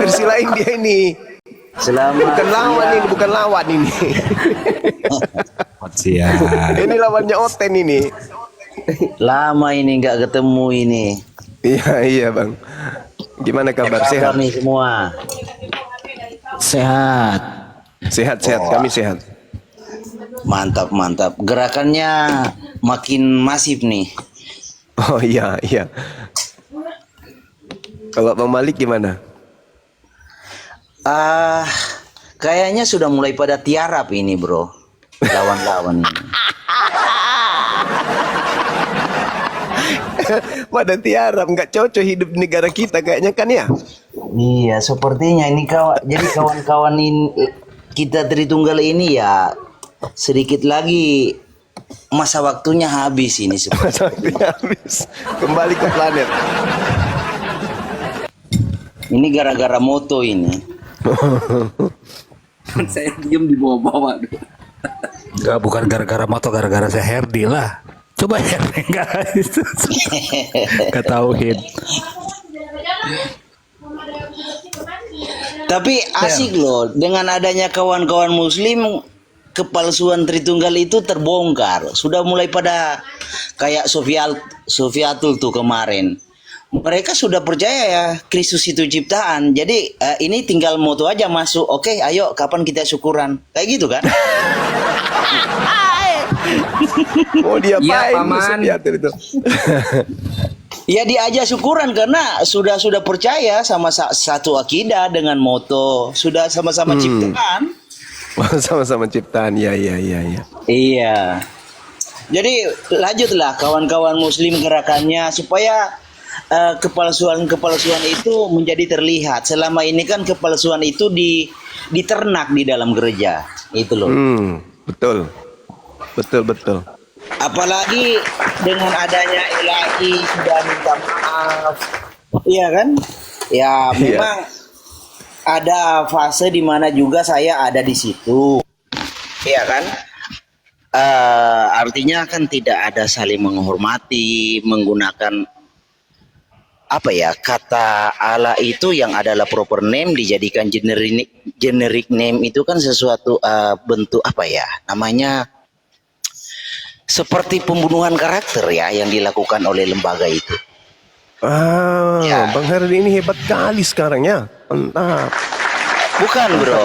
versi lain dia ini. Selamat Bukan lawan siang. ini, bukan lawan ini. Siap. Ini lawannya Oten ini. Lama ini nggak ketemu ini. Iya, iya bang. Gimana kabar? Apa Sehat? nih semua? Sehat. Sehat, sehat. Kami sehat. Mantap, mantap. Gerakannya makin masif nih. Oh iya, iya. Kalau Bang Malik gimana? Ah, kayaknya sudah mulai pada tiarap ini, bro. Lawan-lawan ini. Pada tiarap, nggak cocok hidup di negara kita kayaknya kan ya? Iya, sepertinya ini kawan. Jadi kawan-kawan ini kita Tritunggal ini ya sedikit lagi masa waktunya habis ini seperti. Waktunya habis. Kembali ke planet. Ini gara-gara moto ini. Saya diem di bawah-bawah. Enggak, bukan gara-gara moto, gara-gara saya Herdi lah. Coba Herdi enggak itu. Enggak tahu Hid. Tapi asik loh dengan adanya kawan-kawan muslim, kepalsuan Tritunggal itu terbongkar. Sudah mulai pada kayak Sofiatul tuh kemarin. Mereka sudah percaya ya Kristus itu ciptaan. Jadi ini tinggal moto aja masuk. Oke, ayo kapan kita syukuran? Kayak gitu kan? Oh dia Iya, apain Paman. itu? Ya diajak syukuran karena sudah percaya sama satu akidah dengan moto. Sudah sama-sama ciptaan. Sama-sama ciptaan. Ya, ya, ya, ya. Iya. Jadi lanjutlah kawan-kawan muslim gerakannya supaya kepalsuan itu menjadi terlihat. Selama ini kan kepalsuan itu diternak di dalam gereja. Itu loh. Betul. Betul, betul. Apalagi dengan adanya ilahi sudah minta maaf. Iya kan? Ya memang ada fase di mana juga saya ada di situ. Iya kan? Artinya kan tidak ada saling menghormati, menggunakan apa ya, kata Allah itu yang adalah proper name dijadikan generic name itu kan sesuatu bentuk apa ya namanya, seperti pembunuhan karakter ya yang dilakukan oleh lembaga itu. Ya. Bang Herdi ini hebat kali sekarang ya. Mantap. Bukan bro,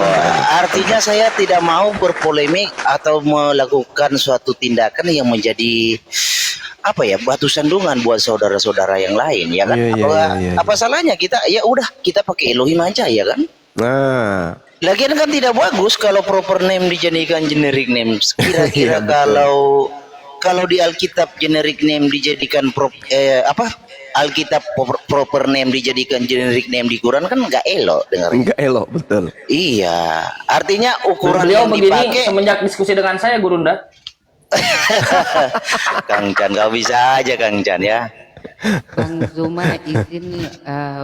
artinya saya tidak mau berpolemik atau melakukan suatu tindakan yang menjadi apa ya, batu sandungan buat saudara-saudara yang lain ya kan. Iya. Apa salahnya kita ya udah kita pakai Elohim aja ya kan. Nah, Lagian kan tidak bagus kalau proper name dijadikan generic name. Kira-kira Iya, kalau di Alkitab generic name dijadikan Alkitab proper name dijadikan generic name di Quran kan nggak elok dengarnya. enggak elok, betul. Iya, artinya ukuran Beliau yang begini dipakai. semenjak diskusi dengan saya, Gurunda. Kang Chan, kau bisa aja Kang Chan ya. Bang Zuma izin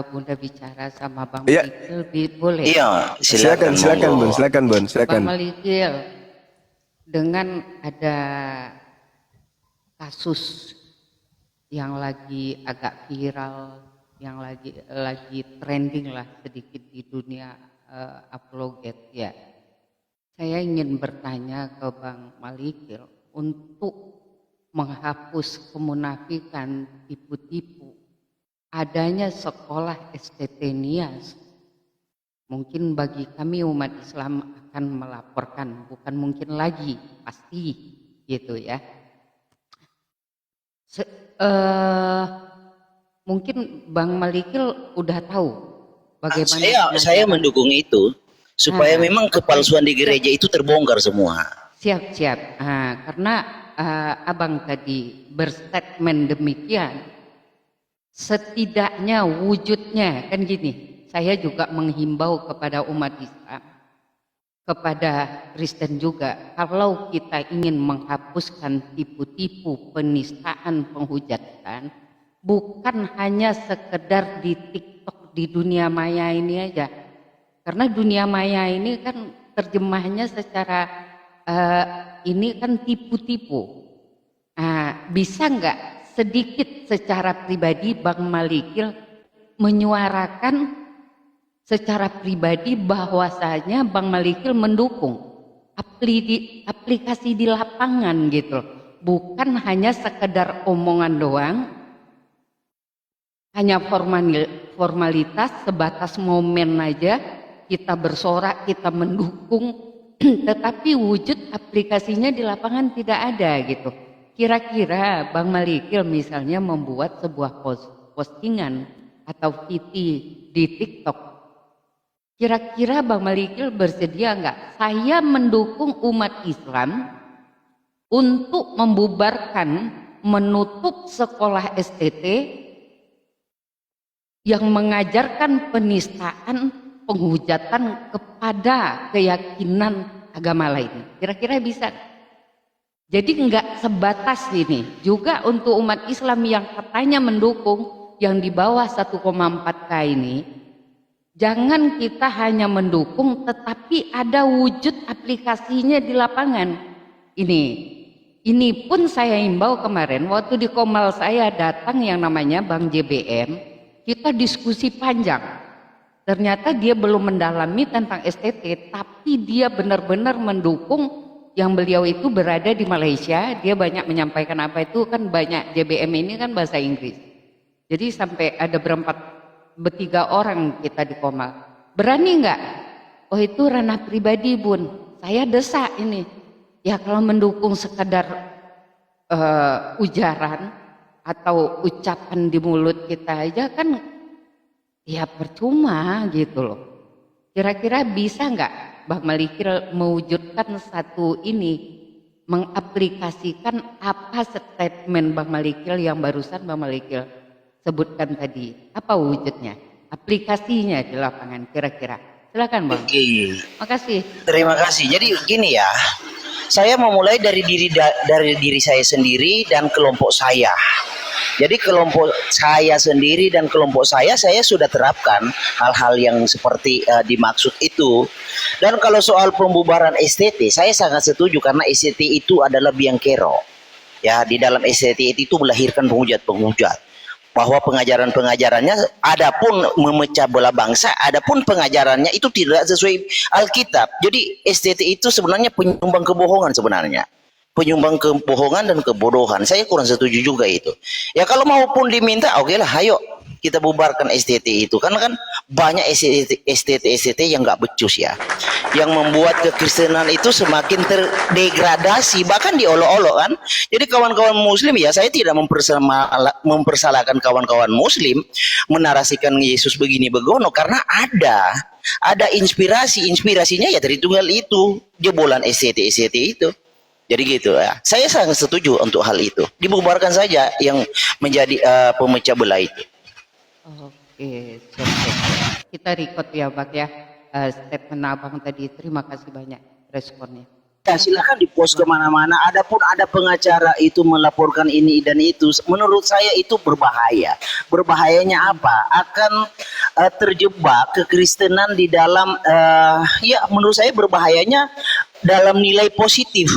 Bunda bicara sama Bang Iya. Malikil, boleh? Iya, Silakan, monggo. Bun, Bang silakan. Malikil, dengan ada kasus yang lagi agak viral, yang lagi trending lah sedikit di dunia apologet ya. Saya ingin bertanya ke Bang Malikil untuk menghapus kemunafikan, tipu-tipu, adanya sekolah STT Nias. Mungkin bagi kami umat Islam akan melaporkan, bukan mungkin lagi, pasti gitu ya. Mungkin Bang Malikil udah tahu bagaimana Saya mendukung itu supaya memang kepalsuan di gereja itu terbongkar semua. Siap. Karena abang tadi berstatement demikian, setidaknya wujudnya kan gini. Saya juga menghimbau kepada umat Islam, kepada Kristen juga, kalau kita ingin menghapuskan tipu-tipu, penistaan, penghujatan, bukan hanya sekedar di TikTok, di dunia maya ini aja. Karena dunia maya ini kan terjemahnya secara ini kan tipu-tipu. Bisa nggak sedikit secara pribadi Bang Malikil menyuarakan secara pribadi bahwasanya Bang Malikil mendukung aplikasi di lapangan gitu, bukan hanya sekedar omongan doang, hanya formalitas sebatas momen aja kita bersorak, kita mendukung, tetapi wujud aplikasinya di lapangan tidak ada gitu. Kira-kira Bang Malikil misalnya membuat sebuah postingan atau VT di TikTok, kira-kira Bang Malikil bersedia nggak? Saya mendukung umat Islam untuk membubarkan, menutup sekolah STT yang mengajarkan penistaan, penghujatan kepada keyakinan agama lain. Kira-kira bisa? Jadi nggak sebatas ini. Juga untuk umat Islam yang katanya mendukung, yang di bawah 1,4K ini, jangan kita hanya mendukung, tetapi ada wujud aplikasinya di lapangan. Ini pun saya himbau kemarin waktu di Komal saya datang yang namanya Bang JBM, kita diskusi panjang. Ternyata dia belum mendalami tentang STT, tapi dia benar-benar mendukung yang beliau itu berada di Malaysia. Dia banyak menyampaikan apa itu kan banyak, JBM ini kan bahasa Inggris. Jadi sampai ada bertiga orang kita di Komal. Berani nggak? Oh itu ranah pribadi bun. Saya desak ini. Ya kalau mendukung sekadar ujaran atau ucapan di mulut kita aja kan ya percuma gitu loh. Kira-kira bisa nggak Bang Malikil mewujudkan satu ini, mengaplikasikan apa statement Bang Malikil yang barusan Bang Malikil sebutkan tadi, apa wujudnya, aplikasinya di lapangan kira-kira? Silakan Bang. Oke. Makasih. Terima kasih. Jadi gini ya, saya memulai dari diri saya sendiri dan kelompok saya. Jadi kelompok saya sendiri dan kelompok saya sudah terapkan hal-hal yang seperti dimaksud itu. Dan kalau soal pembubaran STT, saya sangat setuju karena STT itu adalah biang kerok. Ya, di dalam STT itu melahirkan penghujat-penghujat. Bahwa pengajaran-pengajarannya adapun memecah belah bangsa, adapun pengajarannya itu tidak sesuai Alkitab. Jadi STT itu sebenarnya penyumbang kebohongan sebenarnya. Penyumbang kebohongan dan kebodohan. Saya kurang setuju juga itu. Ya kalau maupun diminta, oke lah, ayo kita bubarkan STT itu. Karena kan banyak STT yang nggak becus ya. Yang membuat kekristenan itu semakin terdegradasi, bahkan diolok-olok kan. Jadi kawan-kawan muslim ya, saya tidak mempersalahkan kawan-kawan muslim menarasikan Yesus begini begono, karena ada inspirasinya ya dari tunggal itu, jebolan STT itu. Jadi gitu ya. Saya sangat setuju untuk hal itu. Dibubarkan saja yang menjadi pemecah belah itu. Oke, siap. Kita record ya Bang ya, statement Abang tadi. Terima kasih banyak responnya. Ya, silakan dipost kemana-mana. Adapun ada pengacara itu melaporkan ini dan itu, menurut saya itu berbahaya. Berbahayanya apa? Akan terjebak kekristenan di dalam, ya menurut saya berbahayanya dalam nilai positif.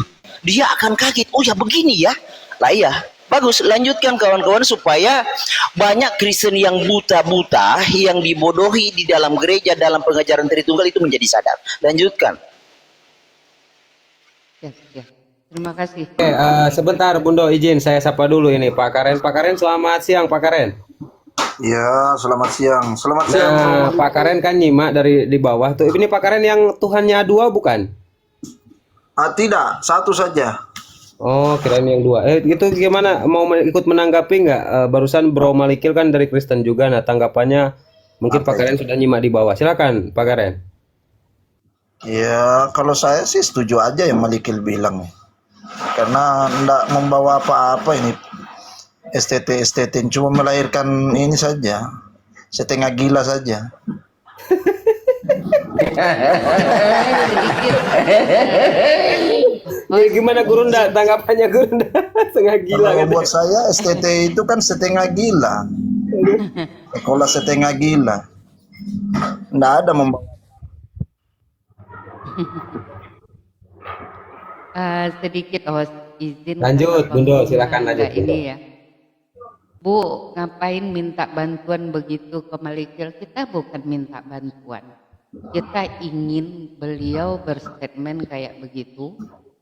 Dia akan kaget, oh ya begini ya, lah iya. Bagus, lanjutkan kawan-kawan supaya banyak Kristen yang buta-buta, yang dibodohi di dalam gereja, dalam pengajaran Tritunggal itu menjadi sadar. Lanjutkan. Ya. Terima kasih. Oke, sebentar Bundo, izin saya sapa dulu ini Pak Karen. Pak Karen, selamat siang Pak Karen. Ya, selamat siang. Selamat siang. Nah, Pak Karen kan nyimak dari di bawah tuh. Ini Pak Karen yang Tuhannya dua bukan? Tidak, satu saja. Oh, kirain yang dua. Itu gimana? Mau ikut menanggapi nggak? Barusan Bro Malikil kan dari Kristen juga. Nah, tanggapannya mungkin Pak Karen sudah nyimak di bawah. Silakan Pak Karen. Ya, kalau saya sih setuju aja yang Malikil bilang. Karena tidak membawa apa-apa ini. STT cuma melahirkan ini saja. Setengah gila saja. Gimana Gurunda? Tanggapannya Gurunda? Setengah gila Kalau kan? buat saya STT itu kan setengah gila. Sekolah setengah gila. Tidak ada membawa. Sedikit izin. Lanjut, Abang Bundo, Bunda silakan lanjut, ini Bundo. ya. Bu, ngapain minta bantuan begitu ke Malikil? Kita bukan minta bantuan. Kita ingin beliau berstatement kayak begitu,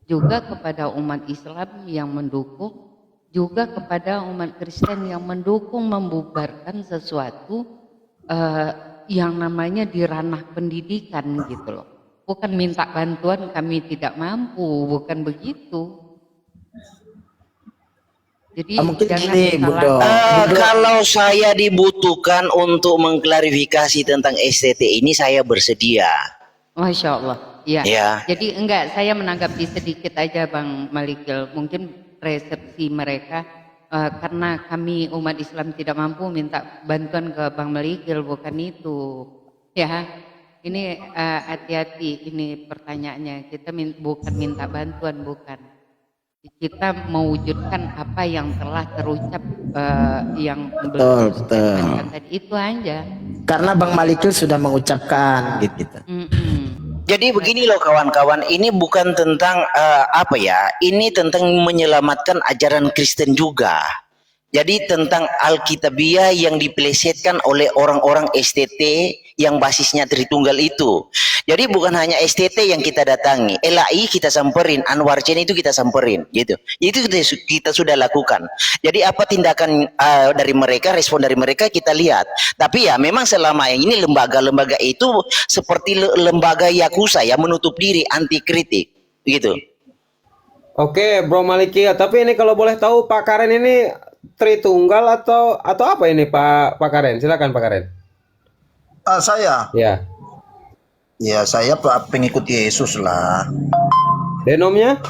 juga kepada umat Islam yang mendukung, juga kepada umat Kristen yang mendukung membubarkan sesuatu yang namanya di ranah pendidikan gitu loh. Bukan minta bantuan kami tidak mampu, bukan begitu. Jadi Mungkin jangan gini, Bunda. disalahkan. Kalau saya dibutuhkan untuk mengklarifikasi tentang STT ini, saya bersedia. Masya Allah. Ya. Ya. Jadi enggak, saya menanggapi sedikit aja Bang Malikil. Mungkin resepsi mereka karena kami umat Islam tidak mampu minta bantuan ke Bang Malikil, bukan itu. Ya. Ini hati-hati ini pertanyaannya. Kita bukan minta bantuan, bukan. Kita mewujudkan apa yang telah terucap yang belum Betul. tadi itu aja. Karena Bang Malikil sudah mengucapkan gitu. Jadi begini loh kawan-kawan, ini bukan tentang apa ya, ini tentang menyelamatkan ajaran Kristen juga. Jadi tentang Alkitabiah yang dipelesetkan oleh orang-orang STT yang basisnya Tritunggal itu. Jadi bukan hanya STT yang kita datangi, LAI kita samperin, Anwar Chen itu kita samperin, gitu. Itu kita sudah lakukan. Jadi apa tindakan dari mereka, respon dari mereka kita lihat. Tapi ya memang selama ini lembaga-lembaga itu seperti lembaga Yakuza ya, menutup diri, anti kritik, gitu. Oke, Bro Maliki. Tapi ini kalau boleh tahu Pak Karen ini Tritunggal atau apa ini Pak Karen? Silakan Pak Karen. Saya, Ya. ya saya pengikut Yesus lah. Denomnya?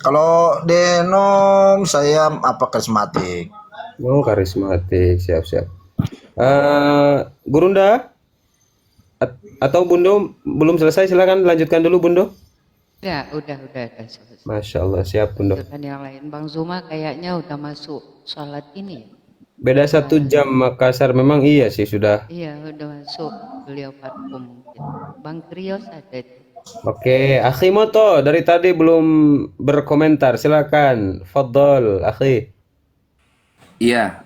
Kalau denom saya karismatik. Oh, karismatik. Siap. Gurunda? Atau Bundo belum selesai? Silakan lanjutkan dulu Bundo. Ya, udah selesai. Masya Allah, siap Bundo. Dengan yang lain, Bang Zuma kayaknya udah masuk sholat ini ya? Beda 1 jam Makassar, memang iya sih sudah. Iya, udah masuk beliau vakum mungkin. Bang Krios ada. Oke, Akhi Moto dari tadi belum berkomentar, silakan. Fadol, Akhi. Iya,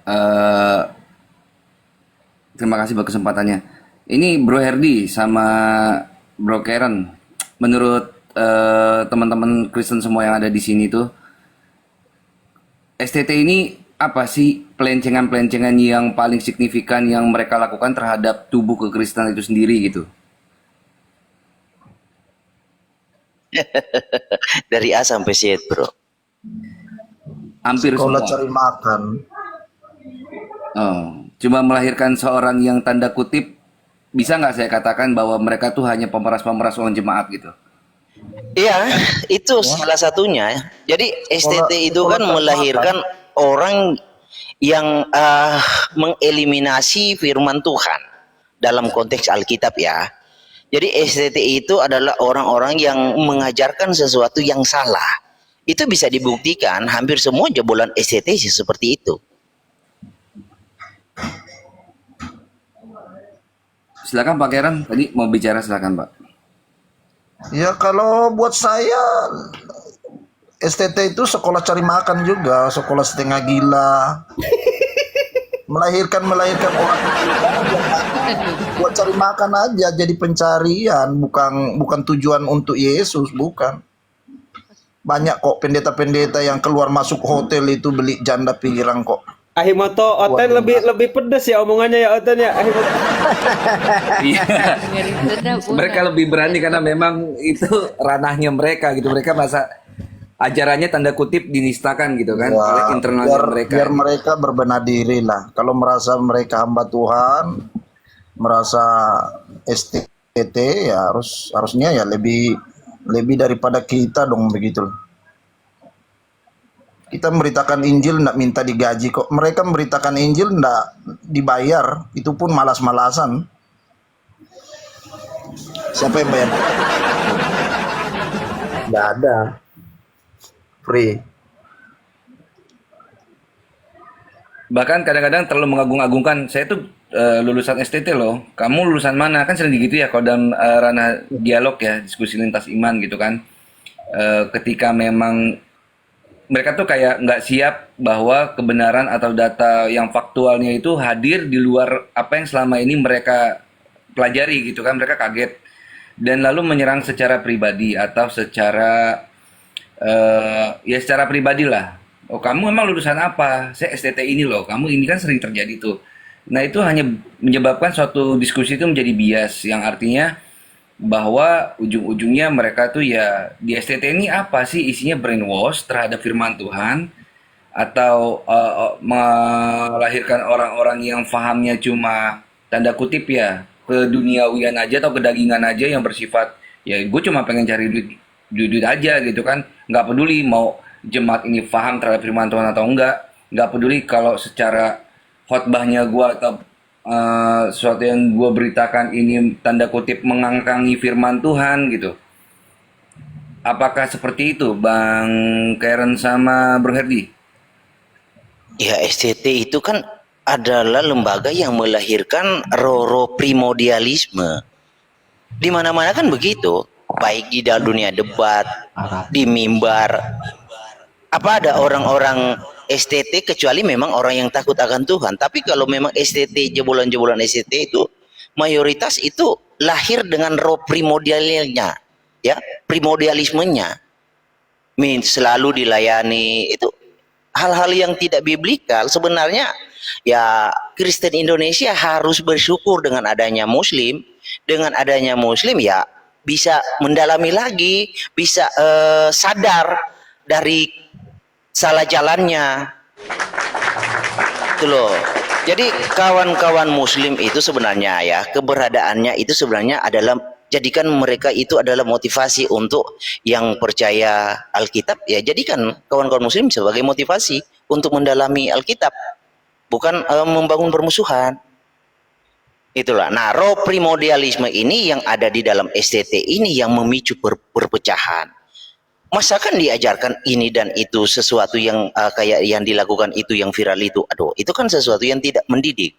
terima kasih buat kesempatannya. Ini Bro Herdi sama Bro Karen, menurut teman-teman Kristen semua yang ada di sini tuh, STT ini apa sih pelencengan-pelencengan yang paling signifikan yang mereka lakukan terhadap tubuh kekristenan itu sendiri gitu? Dari A sampai Z, bro. Hampir Sekolah semua. cari makan. Oh, cuma melahirkan seorang yang tanda kutip, bisa nggak saya katakan bahwa mereka tuh hanya pemeras-pemeras uang jemaat gitu? Iya, itu salah satunya. Jadi STT itu kan melahirkan orang yang mengeliminasi firman Tuhan dalam konteks Alkitab ya. Jadi STT itu adalah orang-orang yang mengajarkan sesuatu yang salah. Itu bisa dibuktikan hampir semua jebolan STT sih seperti itu. Silakan Pak Karen, tadi mau bicara silakan Pak. Ya kalau buat saya STT itu sekolah cari makan juga, sekolah setengah gila. melahirkan orang buat cari makan aja, jadi pencarian, bukan tujuan untuk Yesus, bukan. Banyak kok pendeta-pendeta yang keluar masuk hotel itu beli janda pirang kok. Ahimoto, Oten lebih pedes ya omongannya ya Oten ya. Ahimoto. Iya. Mereka lebih berani karena memang itu ranahnya mereka gitu. Mereka masa ajarannya tanda kutip dinistakan gitu kan oleh internalnya mereka. Biar mereka berbenah diri lah. Kalau merasa mereka hamba Tuhan, merasa STT ya harusnya ya lebih daripada kita dong begitu. Kita memberitakan Injil ndak minta digaji kok. Mereka memberitakan Injil ndak dibayar, itu pun malas-malasan. Siapa yang bayar? Nggak ada. Free. Bahkan kadang-kadang terlalu mengagung-agungkan. Saya tuh lulusan STT loh. Kamu lulusan mana? Kan sering gitu ya kalau dalam ranah dialog ya, diskusi lintas iman gitu kan. Ketika memang mereka tuh kayak nggak siap bahwa kebenaran atau data yang faktualnya itu hadir di luar apa yang selama ini mereka pelajari gitu kan. Mereka kaget dan lalu menyerang secara pribadi atau secara ya secara pribadi lah. Oh, kamu emang lulusan apa? Saya STT ini loh. Kamu ini kan sering terjadi tuh. Nah, itu hanya menyebabkan suatu diskusi itu menjadi bias yang artinya bahwa ujung-ujungnya mereka tuh ya di STT ini apa sih isinya, brainwash terhadap firman Tuhan atau melahirkan orang-orang yang fahamnya cuma tanda kutip ya keduniawian aja atau kedagingan aja yang bersifat ya gue cuma pengen cari duit aja gitu kan, nggak peduli mau jemaat ini paham terhadap firman Tuhan atau nggak peduli kalau secara khotbahnya gue atau sesuatu yang gue beritakan ini tanda kutip mengangkangi firman Tuhan gitu. Apakah seperti itu Bang Karen sama Bro Herdi? Ya, STT itu kan adalah lembaga yang melahirkan roh-roh primordialisme. Di mana-mana kan begitu, baik di dalam dunia debat, di mimbar. Apa ada orang-orang STT kecuali memang orang yang takut akan Tuhan. Tapi kalau memang STT, jebolan-jebolan STT itu mayoritas itu lahir dengan roh primordialnya, ya, primordialismenya. Selalu dilayani itu hal-hal yang tidak biblikal. Sebenarnya ya Kristen Indonesia harus bersyukur dengan adanya Muslim. Dengan adanya Muslim ya bisa mendalami lagi, bisa sadar dari salah jalannya. Itu loh. Jadi kawan-kawan Muslim itu sebenarnya ya keberadaannya itu sebenarnya adalah jadikan mereka itu adalah motivasi untuk yang percaya Alkitab ya, jadikan kawan-kawan Muslim sebagai motivasi untuk mendalami Alkitab, bukan membangun permusuhan. Itulah. Nah, roh primordialisme ini yang ada di dalam STT ini yang memicu perpecahan. Masakan diajarkan ini dan itu sesuatu yang kayak yang dilakukan itu yang viral itu, aduh, itu kan sesuatu yang tidak mendidik.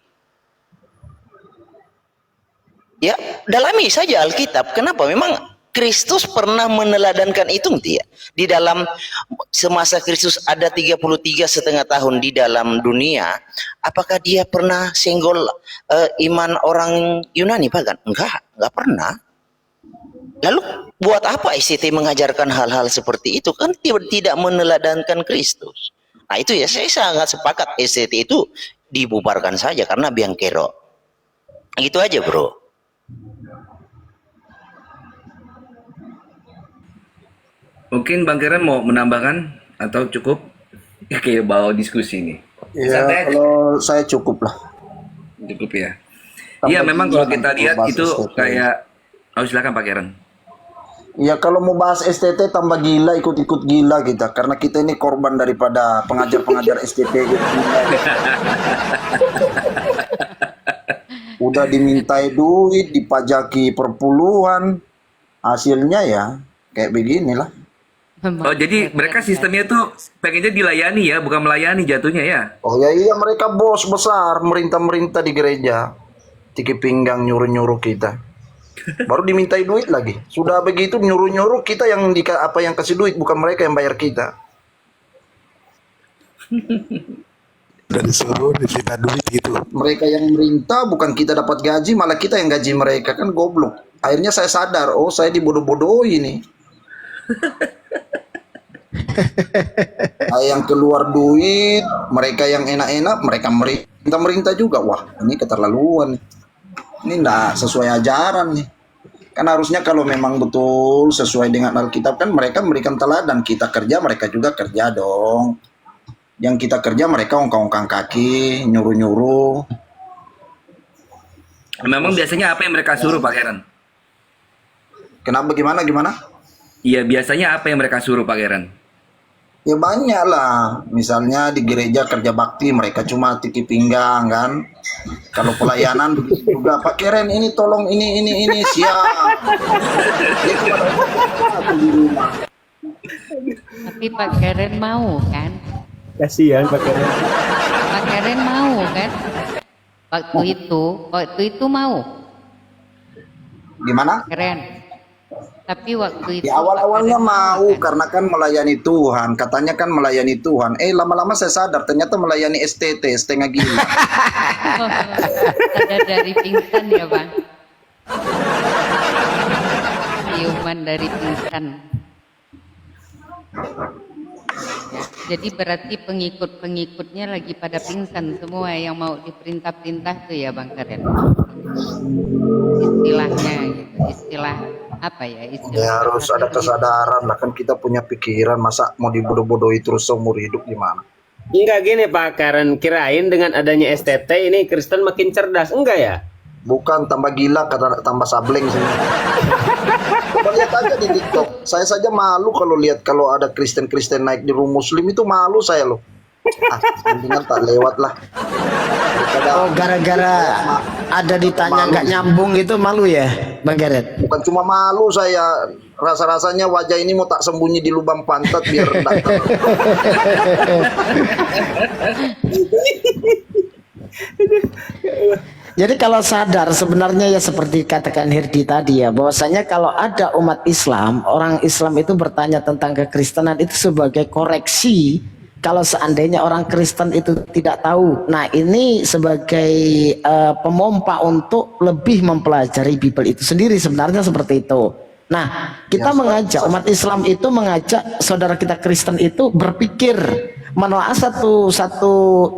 Ya, dalami saja Alkitab. Kenapa? Memang Kristus pernah meneladankan itu ya. Di dalam semasa Kristus ada 33,5 tahun di dalam dunia, apakah dia pernah senggol iman orang Yunani pagan? Enggak pernah. Lalu buat apa STT mengajarkan hal-hal seperti itu? Kan tidak meneladankan Kristus. Nah itu ya, saya sangat sepakat STT itu dibubarkan saja karena biang kerok. Gitu aja bro. Mungkin Bang Karen mau menambahkan atau cukup? Ya, kayak bawa diskusi nih. Ya, kalau saya cukup lah. Cukup ya. Iya, memang kalau kita lihat itu kayak silakan Pak Karen. Ya kalau mau bahas STT tambah gila, ikut-ikut gila kita. Karena kita ini korban daripada pengajar-pengajar STT gitu. Udah dimintai duit, dipajaki perpuluhan. Hasilnya ya kayak beginilah. Oh, jadi mereka sistemnya tuh pengennya dilayani ya, bukan melayani jatuhnya ya? Oh ya iya, mereka bos besar, merintah-merintah di gereja. Tiki pinggang nyuruh-nyuruh kita. Baru dimintai duit lagi. Sudah begitu nyuruh-nyuruh kita yang yang kasih duit, bukan mereka yang bayar kita. Dan disuruh disita duit gitu. Mereka yang merintah, bukan kita dapat gaji, malah kita yang gaji mereka, kan goblok. Akhirnya saya sadar, oh saya dibodoh-bodohi nih. Yang keluar duit, mereka yang enak-enak, mereka merintah juga. Wah, ini keterlaluan. Ini enggak sesuai ajaran nih. Kan harusnya kalau memang betul sesuai dengan Alkitab kan mereka memberikan teladan. Kita kerja, mereka juga kerja dong. Yang kita kerja mereka ongkang-ongkang kaki, nyuruh-nyuruh. Memang biasanya apa yang mereka suruh Pak Karen? Kenapa gimana? Iya, biasanya apa yang mereka suruh Pak Karen? Ya banyak lah. Misalnya di gereja kerja bakti mereka cuma tiki pinggang kan. Kalau pelayanan juga Pak Karen ini tolong ini siap. Dia cuma di rumah. Tapi Pak Karen mau kan? Kasihan Pak Karen. Pak Karen mau kan? Waktu itu mau. Gimana? Keren. Tapi waktu itu Ya awal-awalnya Pak Karen mau kan? karena kan melayani Tuhan, katanya kan melayani Tuhan. Lama-lama saya sadar ternyata melayani STT, setengah gila. Ada dari pingsan ya Bang. Ciuman dari pingsan. Ya, jadi berarti pengikut-pengikutnya lagi pada pingsan semua yang mau diperintah-perintah tuh ya Bang Karen. Istilahnya gitu, istilah apa ya? Istilah Ya harus ada kasarnya begitu. kesadaran lah, kan kita punya pikiran, masa mau dibodoh-bodohi terus seumur hidup gimana? Enggak gini Pak Karen, kirain dengan adanya STT ini Kristen makin cerdas. Enggak ya? Bukan tambah gila karena tambah sableng sih. Coba lihat aja di TikTok. Saya saja malu kalau lihat kalau ada Kristen-Kristen naik di room Muslim, itu malu saya loh. Mendingan tak lewat lah. Oh, gara-gara ada ditanya nggak nyambung gitu malu ya, Bang Garet? Bukan cuma malu saya, rasa-rasanya wajah ini mau tak sembunyi di lubang pantat biar enggak. Jadi kalau sadar sebenarnya ya seperti katakan Hirdi tadi ya, bahwasanya kalau ada umat Islam, orang Islam itu bertanya tentang kekristenan itu sebagai koreksi kalau seandainya orang Kristen itu tidak tahu. Nah ini sebagai pemompa untuk lebih mempelajari Bible itu sendiri, sebenarnya seperti itu. Nah kita mengajak umat Islam itu mengajak saudara kita Kristen itu berpikir menelaah satu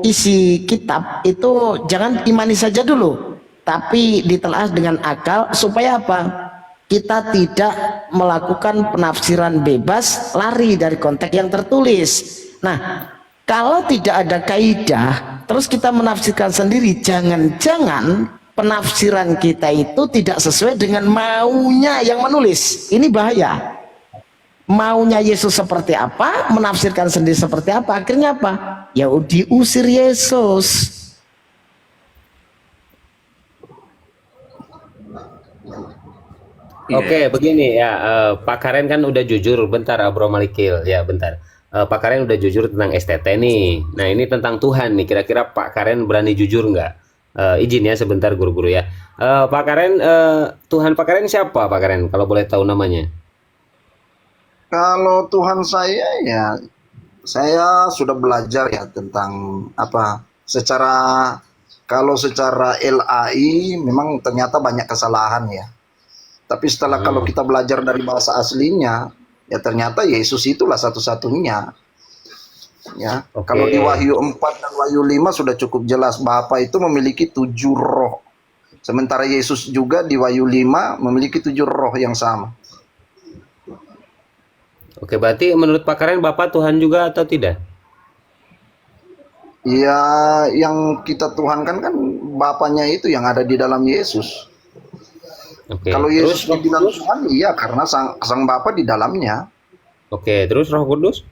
isi kitab itu jangan imani saja dulu, tapi ditelaah dengan akal supaya apa? Kita tidak melakukan penafsiran bebas, lari dari konteks yang tertulis. Nah, kalau tidak ada kaidah, terus kita menafsirkan sendiri, jangan-jangan penafsiran kita itu tidak sesuai dengan maunya yang menulis. Ini bahaya. Maunya Yesus seperti apa, menafsirkan sendiri seperti apa, akhirnya apa? Ya diusir Yesus. Oke, begini ya, Pak Karen kan udah jujur, bentar Bro Malikil, ya bentar. Pak Karen udah jujur tentang STT nih. Nah ini tentang Tuhan nih, kira-kira Pak Karen berani jujur nggak? Izin ya sebentar guru-guru ya. Pak Karen, Tuhan Pak Karen siapa Pak Karen? Kalau boleh tahu namanya? Kalau Tuhan saya ya, saya sudah belajar ya tentang apa, kalau secara LAI memang ternyata banyak kesalahan ya. Tapi setelah kalau kita belajar dari bahasa aslinya, ya ternyata Yesus itulah satu-satunya. Ya, Oke. kalau di Wahyu 4 dan Wahyu 5 sudah cukup jelas Bapa itu memiliki 7 roh. Sementara Yesus juga di Wahyu 5 memiliki 7 roh yang sama. Oke, berarti menurut Pak Karen Bapak Tuhan juga atau tidak? Ya, yang kita tuhankan kan Bapaknya itu yang ada di dalam Yesus. Oke. Kalau Terus Yesus dibilang Tuhan, iya karena sang Bapa di dalamnya. Oke, terus Roh Kudus?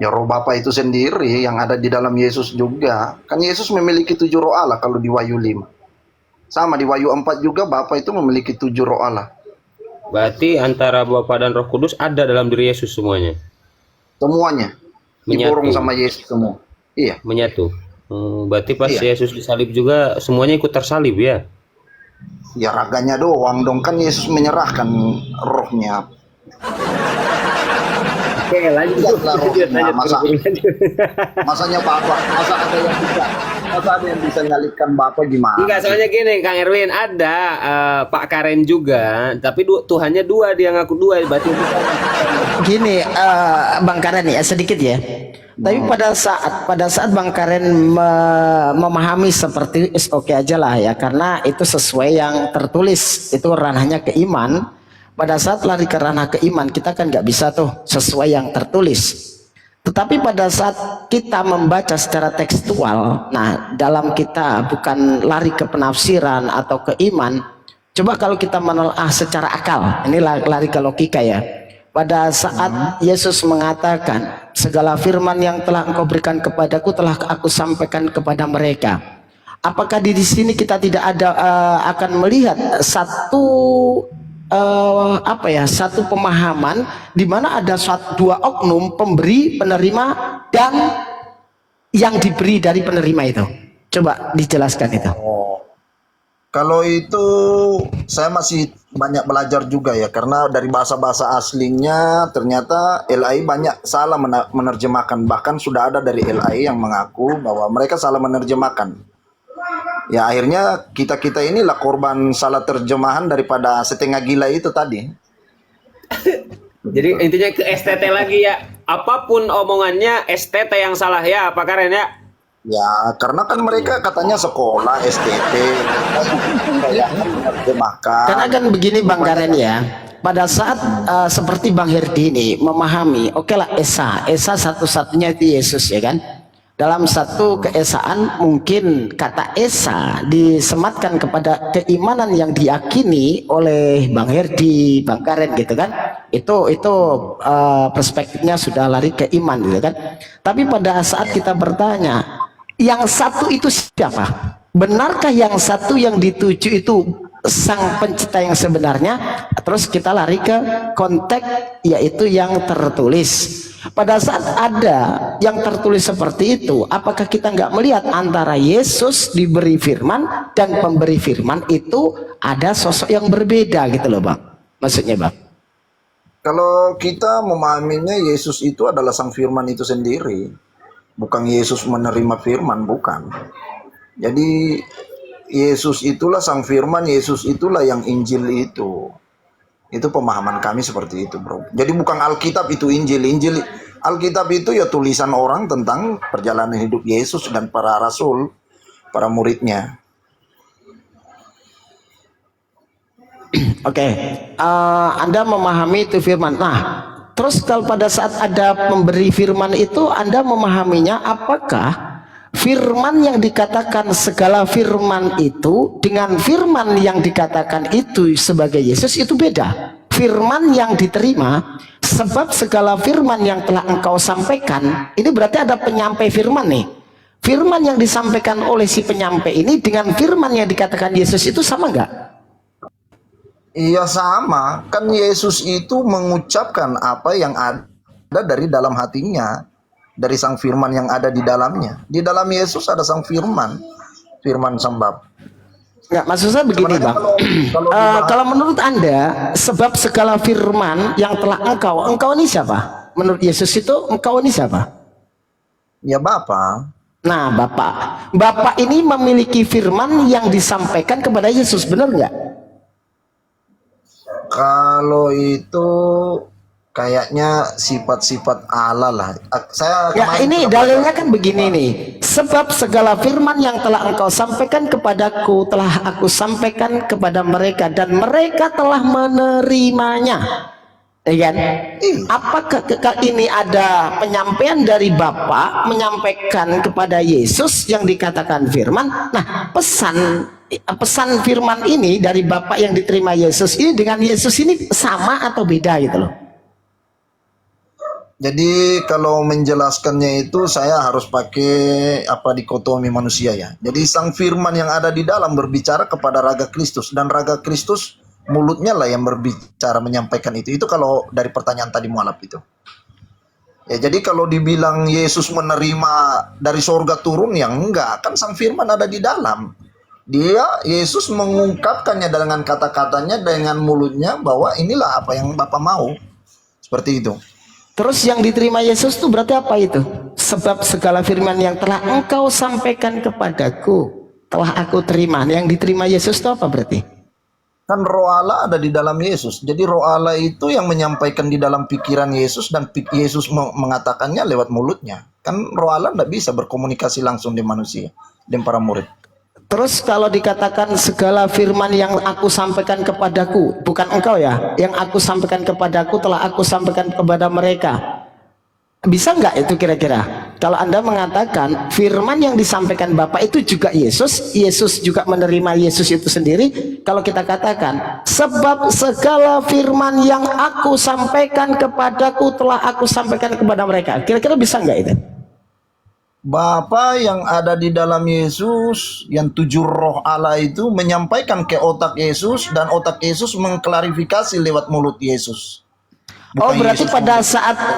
Ya roh Bapa itu sendiri yang ada di dalam Yesus juga. Kan Yesus memiliki 7 roh Allah kalau di Wahyu 5. Sama di Wahyu 4 juga Bapa itu memiliki 7 roh Allah. Berarti antara Bapa dan Roh Kudus ada dalam diri Yesus semuanya. Semuanya Menyatu. diborong sama Yesus semua. Iya. Menyatu. Berarti pas Iya. Yesus disalib juga semuanya ikut tersalib ya? Ya raganya doang dong, kan Yesus menyerahkan rohnya. Oke, lanjut. Lihatlah rohnya, masanya Bapak, masa ada yang bisa nyalipkan Bapak gimana? Enggak, soalnya gini Kang Erwin, ada Pak Karen juga, tapi Tuhannya dua, dia ngaku dua, berarti Gini, Bang Karen ya sedikit ya. Tapi pada saat Bang Karen memahami seperti oke aja lah ya, karena itu sesuai yang tertulis, itu ranahnya keiman. Pada saat lari ke ranah keiman, kita kan nggak bisa tuh sesuai yang tertulis. Tetapi pada saat kita membaca secara tekstual, nah dalam kita bukan lari ke penafsiran atau ke iman, coba kalau kita menelaah secara akal, ini lari ke logika ya. Pada saat Yesus mengatakan, segala firman yang telah engkau berikan kepadaku telah aku sampaikan kepada mereka. Apakah di sini kita tidak ada akan melihat satu pemahaman di mana ada dua oknum, pemberi, penerima, dan yang diberi dari penerima itu. Coba dijelaskan itu. Kalau itu saya masih banyak belajar juga ya, karena dari bahasa-bahasa aslinya ternyata LAI banyak salah menerjemahkan. Bahkan sudah ada dari LAI yang mengaku bahwa mereka salah menerjemahkan. Ya akhirnya kita inilah korban salah terjemahan daripada setengah gila itu tadi. Jadi intinya ke STT lagi ya. Apapun omongannya STT yang salah ya, Pak Karen ya. Ya, karena kan mereka katanya sekolah STT, kayak menerjemahkan. Karena kan begini Bang Karen ya, pada saat seperti Bang Herdi ini memahami, oke lah Esa satu-satunya itu Yesus ya kan. Dalam satu keesaan mungkin kata Esa disematkan kepada keimanan yang diyakini oleh Bang Herdi, Bang Karen gitu kan. Itu perspektifnya sudah lari ke iman gitu kan. Tapi pada saat kita bertanya, yang satu itu siapa? Benarkah yang satu yang dituju itu sang pencipta yang sebenarnya? Terus kita lari ke konteks yaitu yang tertulis. Pada saat ada yang tertulis seperti itu, apakah kita nggak melihat antara Yesus diberi firman dan pemberi firman itu ada sosok yang berbeda gitu loh Bang? Maksudnya Bang? Kalau kita memahaminya Yesus itu adalah sang firman itu sendiri. Bukan Yesus menerima firman, bukan. Jadi Yesus itulah sang firman, Yesus itulah yang Injil itu. Itu pemahaman kami seperti itu, bro. Jadi bukan Alkitab itu Injil. Alkitab itu ya tulisan orang tentang perjalanan hidup Yesus dan para rasul, para muridnya. Oke, Anda memahami itu firman. Nah, terus kalau pada saat ada pemberi firman itu Anda memahaminya apakah firman yang dikatakan segala firman itu dengan firman yang dikatakan itu sebagai Yesus itu beda. Firman yang diterima sebab segala firman yang telah engkau sampaikan, ini berarti ada penyampai firman nih. Firman yang disampaikan oleh si penyampai ini dengan firman yang dikatakan Yesus itu sama nggak? Iya sama, kan Yesus itu mengucapkan apa yang ada dari dalam hatinya, dari sang firman yang ada di dalamnya. Di dalam Yesus ada sang firman, firman sembab. Nggak, maksud saya begini Bang, kalau menurut Anda sebab segala firman yang telah engkau ini siapa? Menurut Yesus itu engkau ini siapa? Ya Bapa. Nah Bapak ini memiliki firman yang disampaikan kepada Yesus, benar nggak? Kalau itu kayaknya sifat-sifat Allah lah. Saya Ya ini dalilnya kan begini nih. Sebab segala firman yang telah engkau sampaikan kepadaku telah aku sampaikan kepada mereka dan mereka telah menerimanya. Ya kan? Apakah ini ada penyampaian dari Bapa menyampaikan kepada Yesus yang dikatakan firman? Nah, pesan firman ini dari Bapa yang diterima Yesus ini dengan Yesus ini sama atau beda gitu loh? Jadi kalau menjelaskannya itu saya harus pakai dikotomi manusia ya. Jadi sang firman yang ada di dalam berbicara kepada raga Kristus dan raga Kristus mulutnya lah yang berbicara menyampaikan itu. Itu kalau dari pertanyaan tadi mualaf itu. Ya jadi kalau dibilang Yesus menerima dari sorga turun ya enggak, kan sang firman ada di dalam. Yesus mengungkapkannya dengan kata-katanya, dengan mulutnya bahwa inilah apa yang Bapa mau. Seperti itu. Terus yang diterima Yesus itu berarti apa itu? Sebab segala firman yang telah engkau sampaikan kepadaku telah aku terima. Yang diterima Yesus itu apa berarti? Kan roh Allah ada di dalam Yesus. Jadi roh Allah itu yang menyampaikan di dalam pikiran Yesus dan Yesus mengatakannya lewat mulutnya. Kan roh Allah tidak bisa berkomunikasi langsung dengan manusia, dengan para murid. Terus kalau dikatakan segala firman yang aku sampaikan kepadaku, bukan engkau ya, yang aku sampaikan kepadaku telah aku sampaikan kepada mereka. Bisa nggak itu kira-kira? Kalau Anda mengatakan firman yang disampaikan Bapak itu juga Yesus, Yesus juga menerima Yesus itu sendiri. Kalau kita katakan sebab segala firman yang aku sampaikan kepadaku telah aku sampaikan kepada mereka. Kira-kira bisa nggak itu? Bapa yang ada di dalam Yesus, yang 7 roh Allah itu menyampaikan ke otak Yesus dan otak Yesus mengklarifikasi lewat mulut Yesus. Oh berarti Yesus pada saat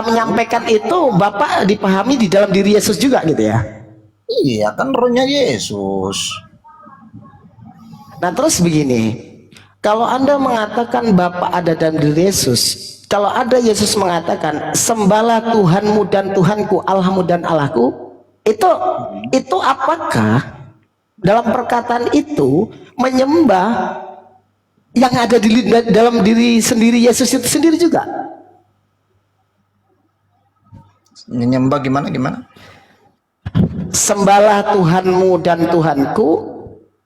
menyampaikan itu Bapak dipahami di dalam diri Yesus juga gitu ya? Iya kan rohnya Yesus. Nah terus begini, kalau Anda mengatakan Bapa ada dalam diri Yesus, kalau ada Yesus mengatakan sembahlah Tuhanmu dan Tuhanku, Allahmu dan Allahku, itu apakah dalam perkataan itu menyembah yang ada di dalam diri sendiri Yesus itu sendiri juga? Menyembah gimana? Sembahlah Tuhanmu dan Tuhanku,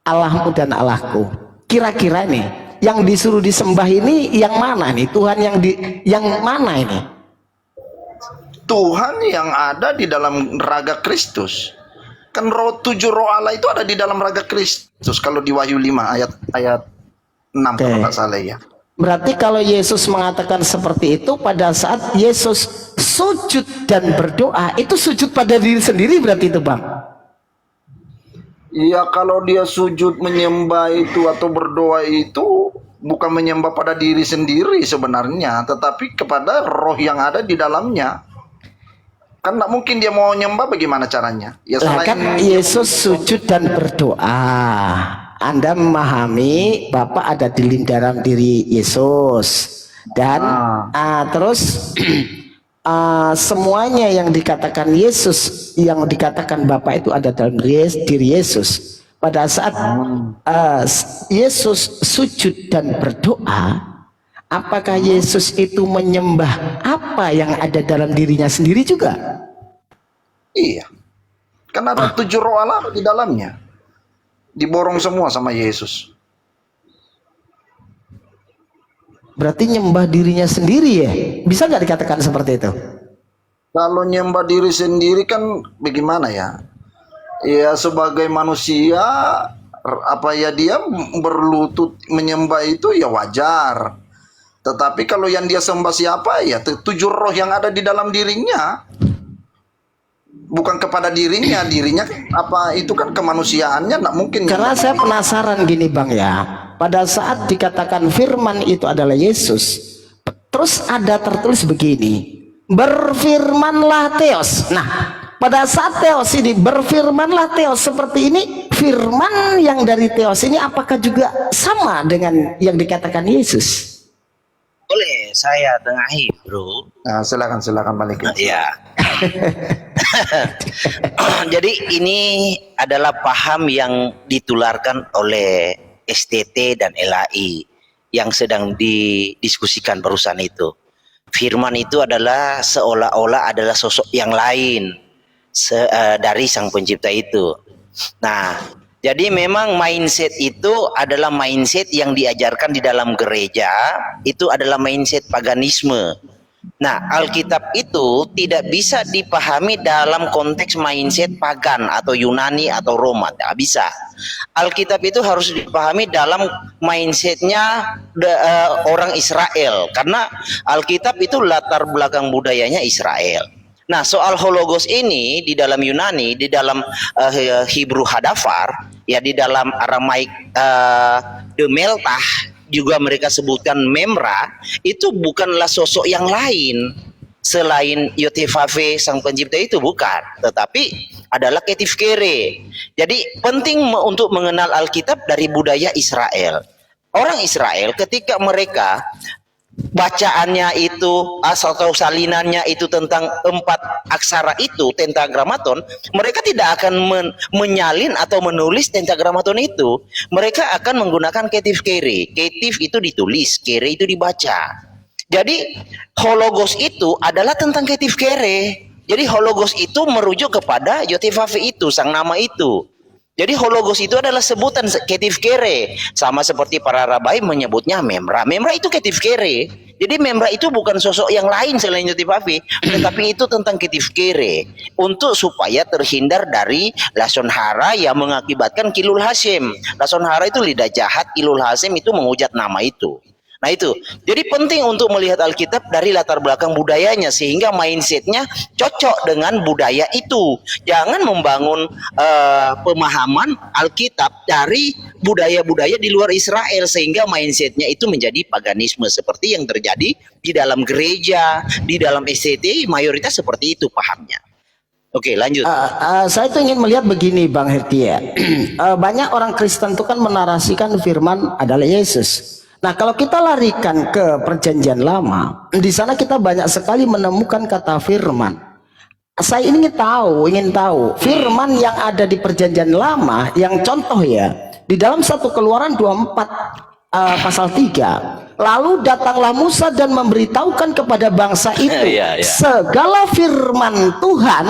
Allahmu dan Allahku. Kira-kira nih, yang disuruh disembah ini yang mana nih? Tuhan yang mana ini? Tuhan yang ada di dalam raga Kristus. Kan tujuh roh Allah itu ada di dalam raga Kristus. Kalau di Wahyu 5 ayat 6 kalau nggak salah ya. Berarti kalau Yesus mengatakan seperti itu, pada saat Yesus sujud dan berdoa, itu sujud pada diri sendiri berarti itu, Bang? Iya, kalau dia sujud menyembah itu atau berdoa itu bukan menyembah pada diri sendiri sebenarnya, tetapi kepada roh yang ada di dalamnya. Kan nggak mungkin dia mau nyembah, bagaimana caranya? Ya Kan Yesus sujud dan berdoa. Anda memahami Bapa ada di dalam diri Yesus dan terus semuanya yang dikatakan Yesus, yang dikatakan Bapa itu ada dalam diri Yesus. Pada saat Yesus sujud dan berdoa, apakah Yesus itu menyembah apa yang ada dalam dirinya sendiri juga? Iya, kan ada tujuh roh Allah di dalamnya. Diborong semua sama Yesus. Berarti nyembah dirinya sendiri ya? Bisa nggak dikatakan seperti itu? Kalau nyembah diri sendiri kan bagaimana ya? Ya sebagai manusia, apa ya, dia berlutut menyembah itu ya wajar. Tetapi kalau yang dia sembah siapa ya? Tujuh roh yang ada di dalam dirinya. Bukan kepada dirinya apa itu kan kemanusiaannya, nggak mungkin. Karena saya penasaran gini Bang ya, pada saat dikatakan firman itu adalah Yesus, terus ada tertulis begini, berfirmanlah Theos. Nah pada saat Theos ini, berfirmanlah Theos seperti ini, firman yang dari Theos ini apakah juga sama dengan yang dikatakan Yesus? Boleh saya tengahi, bro? Nah, silakan balik. Ya. Jadi ini adalah paham yang ditularkan oleh STT dan LAI yang sedang didiskusikan barusan itu. Firman itu adalah seolah-olah adalah sosok yang lain dari Sang Pencipta itu. Nah, jadi memang mindset itu adalah mindset yang diajarkan di dalam gereja, itu adalah mindset paganisme. Nah, Alkitab itu tidak bisa dipahami dalam konteks mindset pagan atau Yunani atau Roma, tidak bisa. Alkitab itu harus dipahami dalam mindsetnya orang Israel, karena Alkitab itu latar belakang budayanya Israel. Nah, soal hologos ini di dalam Yunani, di dalam Hebrew hadafar, ya di dalam Aramaik demeltah, juga mereka sebutkan memra, itu bukanlah sosok yang lain selain Yotevave Sang Pencipta itu, bukan, tetapi adalah Ketif Kere. Jadi penting untuk mengenal Alkitab dari budaya Israel. Orang Israel ketika mereka bacaannya itu atau salinannya itu tentang 4 aksara itu, tetragrammaton, mereka tidak akan menyalin atau menulis tetragrammaton itu. Mereka akan menggunakan ketif kere. Ketif itu ditulis, kere itu dibaca. Jadi hologos itu adalah tentang ketif kere. Jadi hologos itu merujuk kepada Yotevave itu, sang nama itu. Jadi hologos itu adalah sebutan ketif kere, sama seperti para rabai menyebutnya memra. Memra itu ketif kere. Jadi memra itu bukan sosok yang lain selain Yotevave, tetapi itu tentang ketif kere, untuk supaya terhindar dari lason hara yang mengakibatkan kilul hasim. Lason hara itu lidah jahat, kilul hasim itu menghujat nama itu. Nah itu, jadi penting untuk melihat Alkitab dari latar belakang budayanya, sehingga mindsetnya cocok dengan budaya itu. Jangan membangun pemahaman Alkitab dari budaya-budaya di luar Israel, sehingga mindsetnya itu menjadi paganisme, seperti yang terjadi di dalam gereja, di dalam STT, mayoritas seperti itu pahamnya. Oke, lanjut. Saya tuh ingin melihat begini Bang Herti ya. Banyak orang Kristen itu kan menarasikan firman adalah Yesus. Nah, kalau kita larikan ke perjanjian lama, di sana kita banyak sekali menemukan kata firman. Saya ingin tahu firman yang ada di perjanjian lama, yang contoh ya, di dalam satu Keluaran 24 pasal 3. Lalu datanglah Musa dan memberitahukan kepada bangsa itu segala firman Tuhan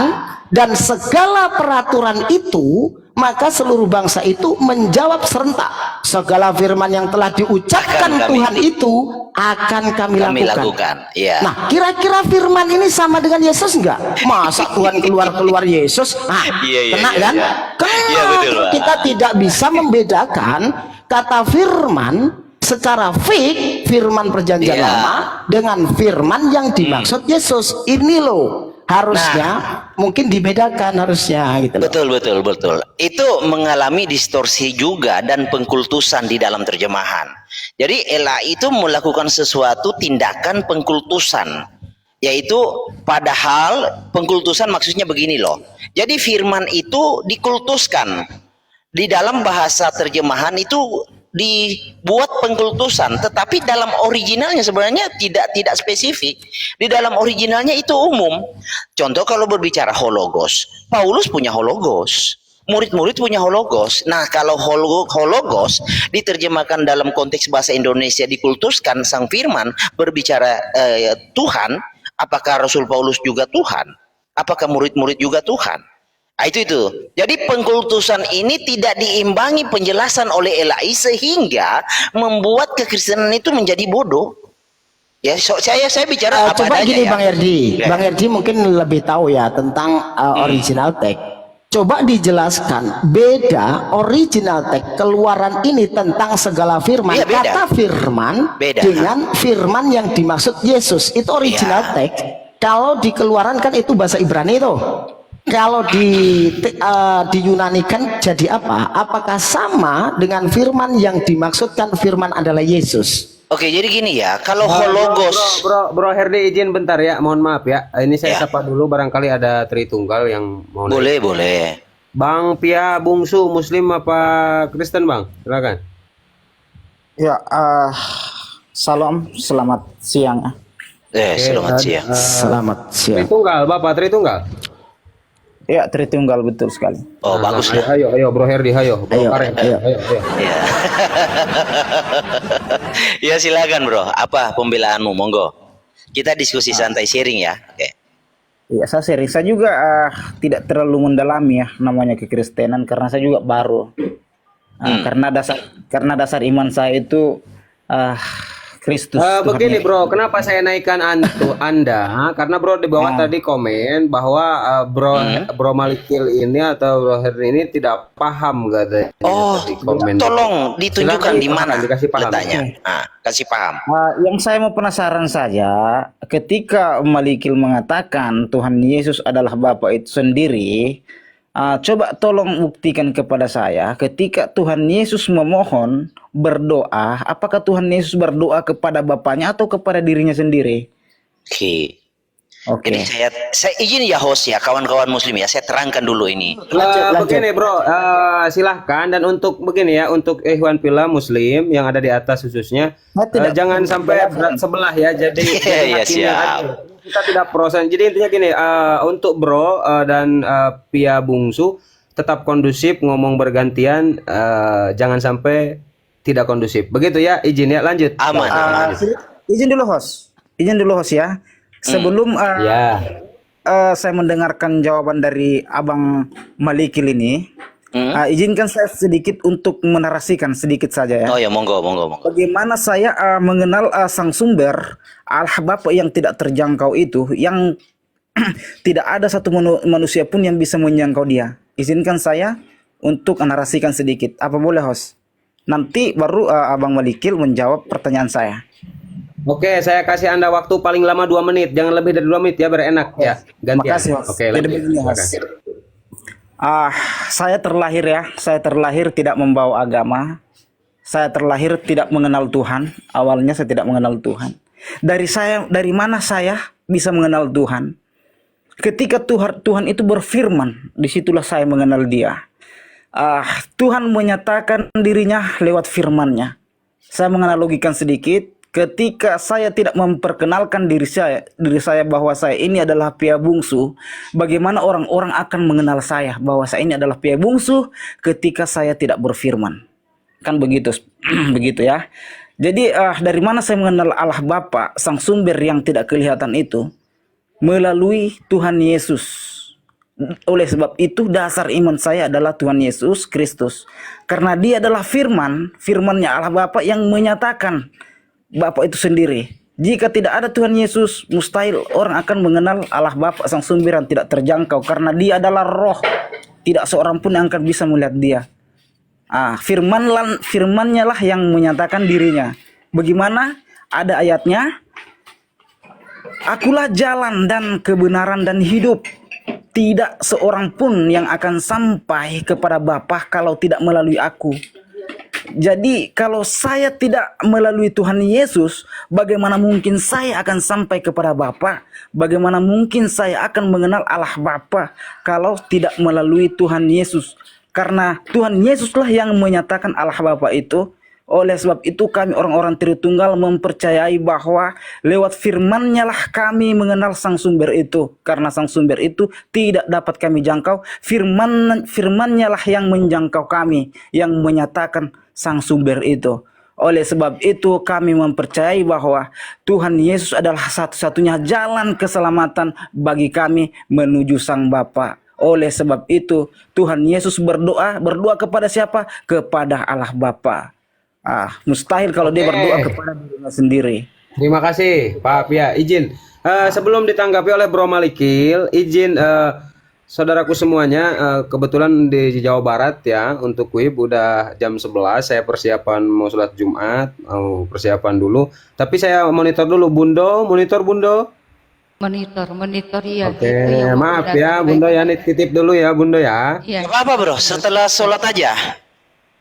dan segala peraturan itu, maka seluruh bangsa itu menjawab serentak, segala firman yang telah diucapkan Tuhan itu akan kami lakukan. Ya. Nah, kira-kira firman ini sama dengan Yesus enggak? Masa Tuhan keluar Yesus? Nah, kena kan? Kena. Kita tidak bisa membedakan kata firman secara fik, firman perjanjian lama dengan firman yang dimaksud Yesus. Ini loh harusnya mungkin dibedakan harusnya gitu loh. Betul. Itu mengalami distorsi juga dan pengkultusan di dalam terjemahan. Jadi LAI itu melakukan sesuatu tindakan pengkultusan, yaitu padahal pengkultusan maksudnya begini loh. Jadi firman itu dikultuskan. Di dalam bahasa terjemahan itu dibuat pengkultusan, tetapi dalam originalnya sebenarnya tidak spesifik. Di dalam originalnya itu umum. Contoh kalau berbicara hologos, Paulus punya hologos, murid-murid punya hologos. Nah, kalau hologos diterjemahkan dalam konteks bahasa Indonesia, dikultuskan sang firman berbicara Tuhan, apakah Rasul Paulus juga Tuhan? Apakah murid-murid juga Tuhan? Nah, itu. Jadi pengkultusan ini tidak diimbangi penjelasan oleh LAI sehingga membuat kekristenan itu menjadi bodoh. Ya, saya bicara apa coba adanya gini ya. Bang Herdi. Bang Herdi mungkin lebih tahu ya tentang original text. Coba dijelaskan beda original text Keluaran ini tentang segala firman. Iya, beda. Kata firman Beda. dengan firman yang dimaksud Yesus. Itu original text. Kalau di Keluaran kan itu bahasa Ibrani itu. Kalau di Yunani kan jadi apa? Apakah sama dengan firman yang dimaksudkan firman adalah Yesus? Oke, jadi gini ya, kalau hologos Bro Herdi izin bentar ya, mohon maaf ya. Ini saya sapa dulu, barangkali ada Tritunggal yang mau nanya. boleh. Bang Pia Bungsu, Muslim apa Kristen Bang? Silakan. Ya, salam, selamat siang. Selamat siang. Selamat siang. Tritunggal, Bapak Tritunggal. Ya, Tritunggal betul sekali. Oh, bagus lah. Ayo Bro Herdi, ayo. Bro Karen, ayo. Ya. Ya, silakan Bro. Apa pembelaanmu? Monggo. Kita diskusi santai, sharing ya. Oke. Ya, saya sharing. Saya juga tidak terlalu mendalami ya namanya kekristenan karena saya juga baru. Karena dasar iman saya itu Kristus. Begini Bro, kenapa saya naikkan Anda? Karena Bro di bawah tadi komen bahwa Bro Malikil ini atau Bro Herdi ini tidak paham katanya. Oh, di komen. tolong ditunjukkan di mana dikasih paham. letaknya. Kasih paham. Yang saya mau penasaran saja, ketika Malikil mengatakan Tuhan Yesus adalah Bapa itu sendiri, coba tolong buktikan kepada saya ketika Tuhan Yesus memohon berdoa, apakah Tuhan Yesus berdoa kepada Bapaknya atau kepada dirinya sendiri? Oke. Oke. Jadi saya izin ya host ya, kawan-kawan muslim ya, saya terangkan dulu ini. Begini Bro, silahkan, dan untuk begini ya, untuk Ikhwan Fillah Muslim yang ada di atas khususnya, jangan sampai berat sebelah ya. Jadi Iya, siap. Kita tidak proses. Jadi intinya gini, untuk Bro dan Pia Bungsu tetap kondusif, ngomong bergantian, jangan sampai tidak kondusif. Begitu ya, izin ya, lanjut. Aman. Izin dulu host ya. Sebelum saya mendengarkan jawaban dari Abang Malikil ini, izinkan saya sedikit untuk menarasikan sedikit saja ya. Oh ya, monggo. Bagaimana saya mengenal sang sumber Allah Bapa yang tidak terjangkau itu, yang tidak ada satu manusia pun yang bisa menjangkau dia. Izinkan saya untuk menarasikan sedikit. Apa boleh host? Nanti baru Abang Malikil menjawab pertanyaan saya. Oke, saya kasih Anda waktu paling lama 2 menit. Jangan lebih dari 2 menit ya, biar enak ya. Gantian. Makasih, host. Oke, lanjut. Saya terlahir tidak membawa agama. Saya terlahir tidak mengenal Tuhan. Awalnya saya tidak mengenal Tuhan. Dari mana saya bisa mengenal Tuhan? Ketika Tuhan itu berfirman, disitulah saya mengenal Dia. Tuhan menyatakan dirinya lewat firman-Nya. Saya menganalogikan sedikit. Ketika saya tidak memperkenalkan diri saya bahwa saya ini adalah pia bungsu, bagaimana orang-orang akan mengenal saya bahwa saya ini adalah pia bungsu ketika saya tidak berfirman? Kan begitu, begitu ya. Jadi dari mana saya mengenal Allah Bapa, sang sumber yang tidak kelihatan itu? Melalui Tuhan Yesus. Oleh sebab itu dasar iman saya adalah Tuhan Yesus Kristus. Karena Dia adalah firman, firman-Nya Allah Bapa yang menyatakan Bapa itu sendiri. Jika tidak ada Tuhan Yesus, mustahil orang akan mengenal Allah Bapa sang sumber yang tidak terjangkau, karena Dia adalah roh. Tidak seorang pun yang akan bisa melihat Dia. Firman-Nya lah yang menyatakan dirinya. Bagaimana? Ada ayatnya. Akulah jalan dan kebenaran dan hidup. Tidak seorang pun yang akan sampai kepada Bapa kalau tidak melalui aku. Jadi kalau saya tidak melalui Tuhan Yesus, bagaimana mungkin saya akan sampai kepada Bapa? Bagaimana mungkin saya akan mengenal Allah Bapa kalau tidak melalui Tuhan Yesus? Karena Tuhan Yesuslah yang menyatakan Allah Bapa itu. Oleh sebab itu kami orang-orang Tritunggal mempercayai bahwa lewat firman-Nya lah kami mengenal sang sumber itu. Karena sang sumber itu tidak dapat kami jangkau, firman-Nya lah yang menjangkau kami, yang menyatakan sang sumber itu. Oleh sebab itu kami mempercayai bahwa Tuhan Yesus adalah satu-satunya jalan keselamatan bagi kami menuju sang Bapa. Oleh sebab itu Tuhan Yesus berdoa kepada siapa? Kepada Allah Bapa. Mustahil kalau dia berdoa kepada dirinya sendiri. Terima kasih Pak Pia. Izin sebelum ditanggapi oleh Bro Malikil, izin saudaraku semuanya, kebetulan di Jawa Barat ya, untuk WIB udah jam 11, saya persiapan mau sholat Jumat, mau persiapan dulu. Tapi saya monitor dulu, monitor Bundo. Monitor ya. Oke, maaf ya Bundo ya, titip dulu ya Bundo ya. Iya. Apa bro? Setelah sholat aja.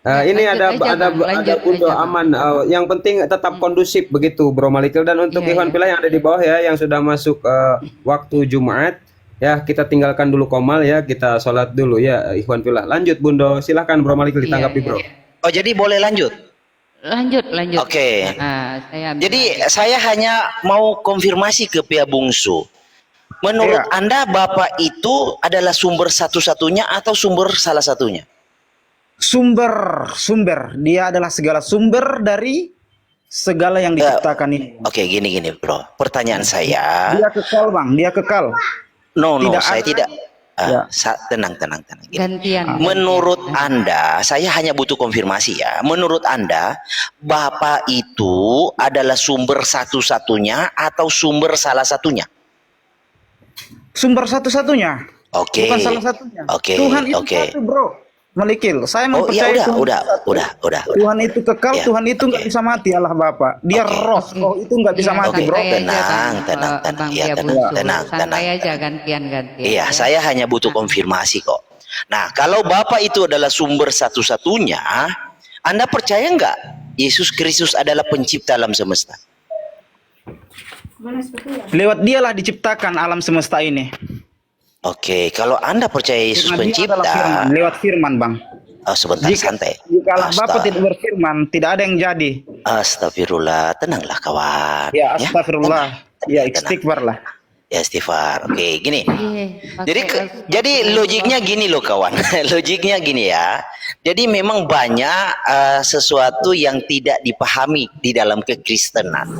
Ini lanjut aja, ada Bang. Lanjut Bundo aja, Bang. aman. Yang penting tetap kondusif begitu Bro Malikil, dan untuk Iya, Ikhwan iya. Pilah yang ada di bawah ya, yang sudah masuk waktu Jumat ya, kita tinggalkan dulu komal ya, kita sholat dulu ya Ikhwan Pilah. Lanjut Bundo, silahkan Bro Malikil ditanggapi Iya, Bro. iya. Oh jadi boleh lanjut? Lanjut. Oke. Saya ambil Jadi saya hanya mau konfirmasi ke pihak bungsu. Menurut Anda Bapak itu adalah sumber satu-satunya atau sumber salah satunya? Sumber. Dia adalah segala sumber dari segala yang diciptakan ini. Oke, gini bro. Pertanyaan saya. Dia kekal Bang, dia kekal. No, Tidak saya ada. tidak. Ya. Tenang. Gini. gantian. Menurut Anda, saya hanya butuh konfirmasi ya. Menurut Anda, Bapak itu adalah sumber satu-satunya atau sumber salah satunya? Sumber satu-satunya. Oke. Bukan salah satunya. Oke, Tuhan itu oke. satu, Bro. Malikil, saya Oh iya, mempercayai Tuhan itu satu. udah. Tuhan itu kekal, Ya, Tuhan itu nggak oke. bisa mati, Allah Bapa. Dia Oke. roh, roh itu nggak bisa Iya, mati, Oke, Bro. santai aja, tenang, Bang. tenang. Abang Iya, Pia tenang, Bungsu. tenang. Santai aja, gantian. Iya, saya hanya butuh konfirmasi kok. Nah, kalau Bapak itu adalah sumber satu-satunya, Anda percaya nggak Yesus Kristus adalah pencipta alam semesta? Lewat dialah diciptakan alam semesta ini. Oke, kalau Anda percaya Yesus Karena dia adalah pencipta, firman, lewat firman, Bang. sebentar santai. Jika Allah Bapa tidak berfirman, tidak ada yang jadi. Astagfirullah, tenanglah kawan. Ya, astagfirullah. Ya, Tenang. istighfar lah. Ya, istighfar. Oke, gini. Iya, Jadi logiknya gini loh kawan. Logiknya gini ya. Jadi memang banyak sesuatu yang tidak dipahami di dalam kekristenan.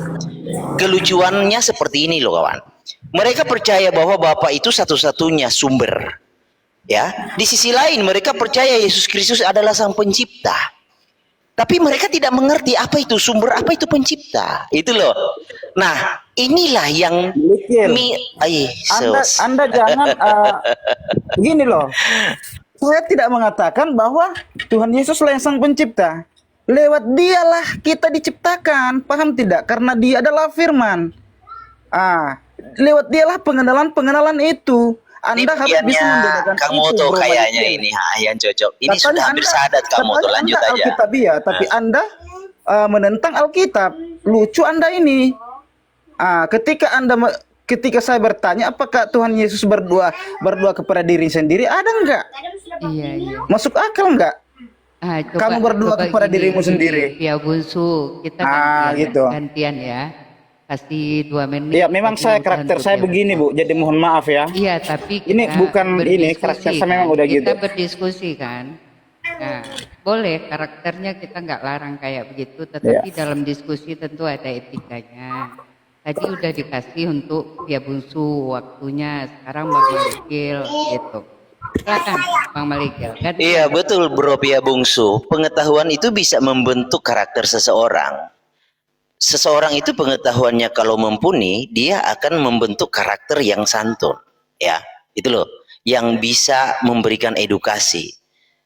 Kelucuannya seperti ini loh kawan. Mereka percaya bahwa Bapa itu satu-satunya sumber. Ya, di sisi lain mereka percaya Yesus Kristus adalah sang pencipta. Tapi mereka tidak mengerti apa itu sumber, apa itu pencipta. Itu loh. Nah, inilah yang Anda jangan begini loh. Saya tidak mengatakan bahwa Tuhan Yesuslah yang sang pencipta. Lewat dialah kita diciptakan. Paham tidak? Karena dia adalah firman. Lewat dialah pengenalan itu. Anda harus bisa membedakan kamu itu, tuh Bro kayaknya Malikil. ini yang cocok. Ini Katanya sudah hampir syahadat kamu tuh, katanya lanjut Anda aja. Alkitabiah, tapi Anda menentang Alkitab. Lucu Anda ini. Ketika Anda ketika saya bertanya apakah Tuhan Yesus berdoa kepada diri sendiri, ada enggak? Iya, iya. Masuk akal enggak? Kamu berdoa kepada dirimu sendiri. Ya Bunsu, kita gitu. gantian ya. Kasih 2 menit. Ya memang saya karakter saya begini Bu, jadi mohon maaf ya. Iya, tapi Ini kita bukan ini, berdiskusi, karakter saya kan? memang udah gitu. Kita berdiskusi kan. Nah, boleh karakternya kita nggak larang kayak begitu, tetapi dalam diskusi tentu ada etikanya. Tadi udah dikasih untuk Pia Bunsu waktunya, sekarang Bang Malikil gitu. Silakan Bang Malikil. Iya betul Bro Pia Bungsu. Pengetahuan itu bisa membentuk karakter seseorang. Seseorang itu pengetahuannya kalau mumpuni, dia akan membentuk karakter yang santun. Ya, itu loh. Yang bisa memberikan edukasi.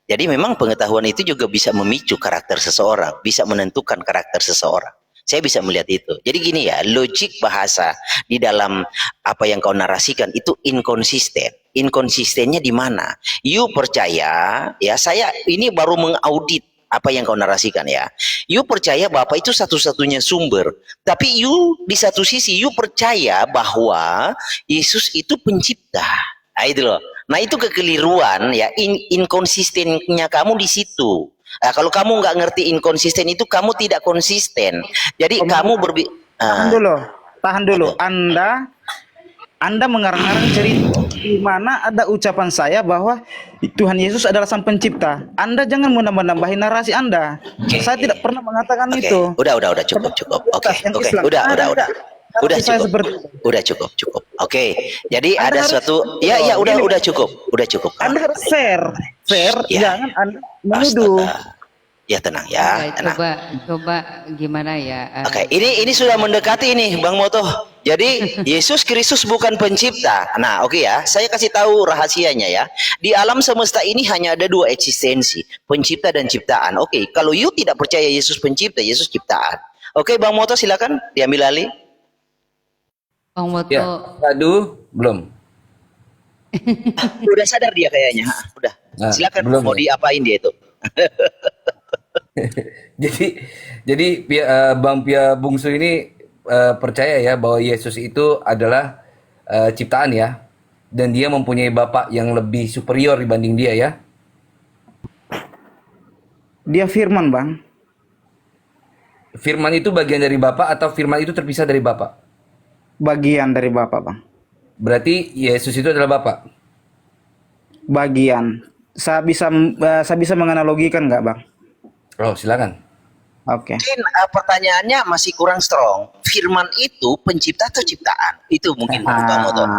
Jadi memang pengetahuan itu juga bisa memicu karakter seseorang, bisa menentukan karakter seseorang. Saya bisa melihat itu. Jadi gini ya, logik bahasa di dalam apa yang kau narasikan itu inkonsisten. Inkonsistennya di mana? You percaya, ya saya ini baru mengaudit apa yang kau narasikan ya. You percaya Bapak itu satu-satunya sumber. Tapi you di satu sisi you percaya bahwa Yesus itu pencipta. Nah itu loh. Nah itu kekeliruan ya, inkonsistennya kamu di situ. Nah, kalau kamu nggak ngerti inkonsisten itu kamu tidak konsisten. Jadi kamu Tahan dulu. Anda mengarang-arang cerita di mana ada ucapan saya bahwa Tuhan Yesus adalah sang pencipta. Anda jangan menambah-nambahin narasi Anda. Saya tidak pernah mengatakan itu. Udah cukup. Oke. Udah cukup. Oke. Jadi Anda ada suatu udah cukup. Anda harus fair, Ya. jangan Anda menuduh. Astaga. Ya tenang ya, tenang. Coba gimana ya? Oke, ini sudah mendekati nih Bang Moto. Jadi Yesus Kristus bukan pencipta. Nah, oke ya, saya kasih tahu rahasianya ya. Di alam semesta ini hanya ada 2 eksistensi, pencipta dan ciptaan. Oke, kalau you tidak percaya Yesus pencipta, Yesus ciptaan. Oke, Bang Moto silakan diambil alih. Bang Moto. Ya, aduh, belum. Udah sadar dia kayaknya. Udah. Nah, Silakan belum mau ya. diapain dia itu. jadi Bang Pia Bungsu ini percaya ya bahwa Yesus itu adalah ciptaan ya, dan dia mempunyai Bapa yang lebih superior dibanding dia ya. Dia firman, Bang. Firman itu bagian dari Bapa atau firman itu terpisah dari Bapa? Bagian dari Bapa, Bang. Berarti Yesus itu adalah Bapa. Bagian. Saya bisa menganalogikan nggak, Bang? Oh, silakan. Oke. Mungkin pertanyaannya masih kurang strong. Firman itu pencipta atau ciptaan? Itu mungkin Bang Moto.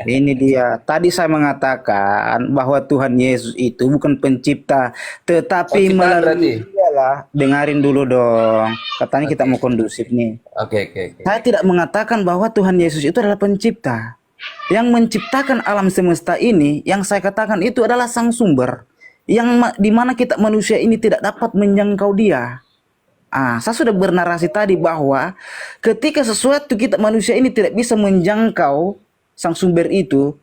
Ini dia. Tadi saya mengatakan bahwa Tuhan Yesus itu bukan pencipta, tetapi ciptaan melalui dialah. Dengarin dulu dong. Katanya kita mau kondusif nih. Oke. Saya tidak mengatakan bahwa Tuhan Yesus itu adalah pencipta. Yang menciptakan alam semesta ini, yang saya katakan itu adalah sang sumber. Yang dimana kita manusia ini tidak dapat menjangkau dia. Saya sudah bernarasi tadi bahwa ketika sesuatu kita manusia ini tidak bisa menjangkau sang sumber itu,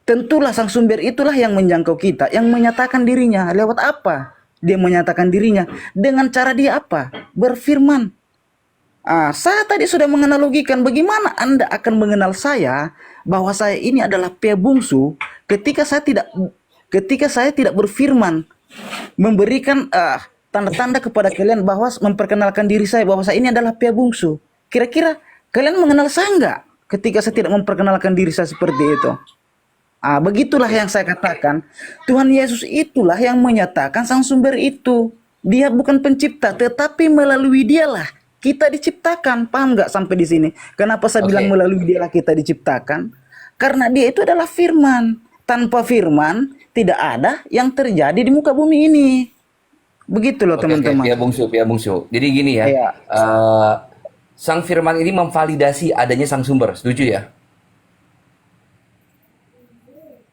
tentulah sang sumber itulah yang menjangkau kita, yang menyatakan dirinya. Lewat apa? Dia menyatakan dirinya dengan cara dia apa? Berfirman. Saya tadi sudah menganalogikan bagaimana Anda akan mengenal saya bahwa saya ini adalah Pia Bungsu ketika saya tidak berfirman, memberikan tanda-tanda kepada kalian bahwa memperkenalkan diri saya bahwa saya ini adalah Pia Bungsu. Kira-kira kalian mengenal saya enggak ketika saya tidak memperkenalkan diri saya seperti itu? Begitulah yang saya katakan. Tuhan Yesus itulah yang menyatakan sang sumber itu. Dia bukan pencipta, tetapi melalui dialah kita diciptakan. Paham nggak sampai di sini? Kenapa saya bilang melalui dialah kita diciptakan? Karena dia itu adalah firman. Tanpa firman tidak ada yang terjadi di muka bumi ini. Begitu loh teman-teman. Pia Bungsu. Jadi gini ya. Iya. Sang firman ini memvalidasi adanya sang sumber. Setuju ya?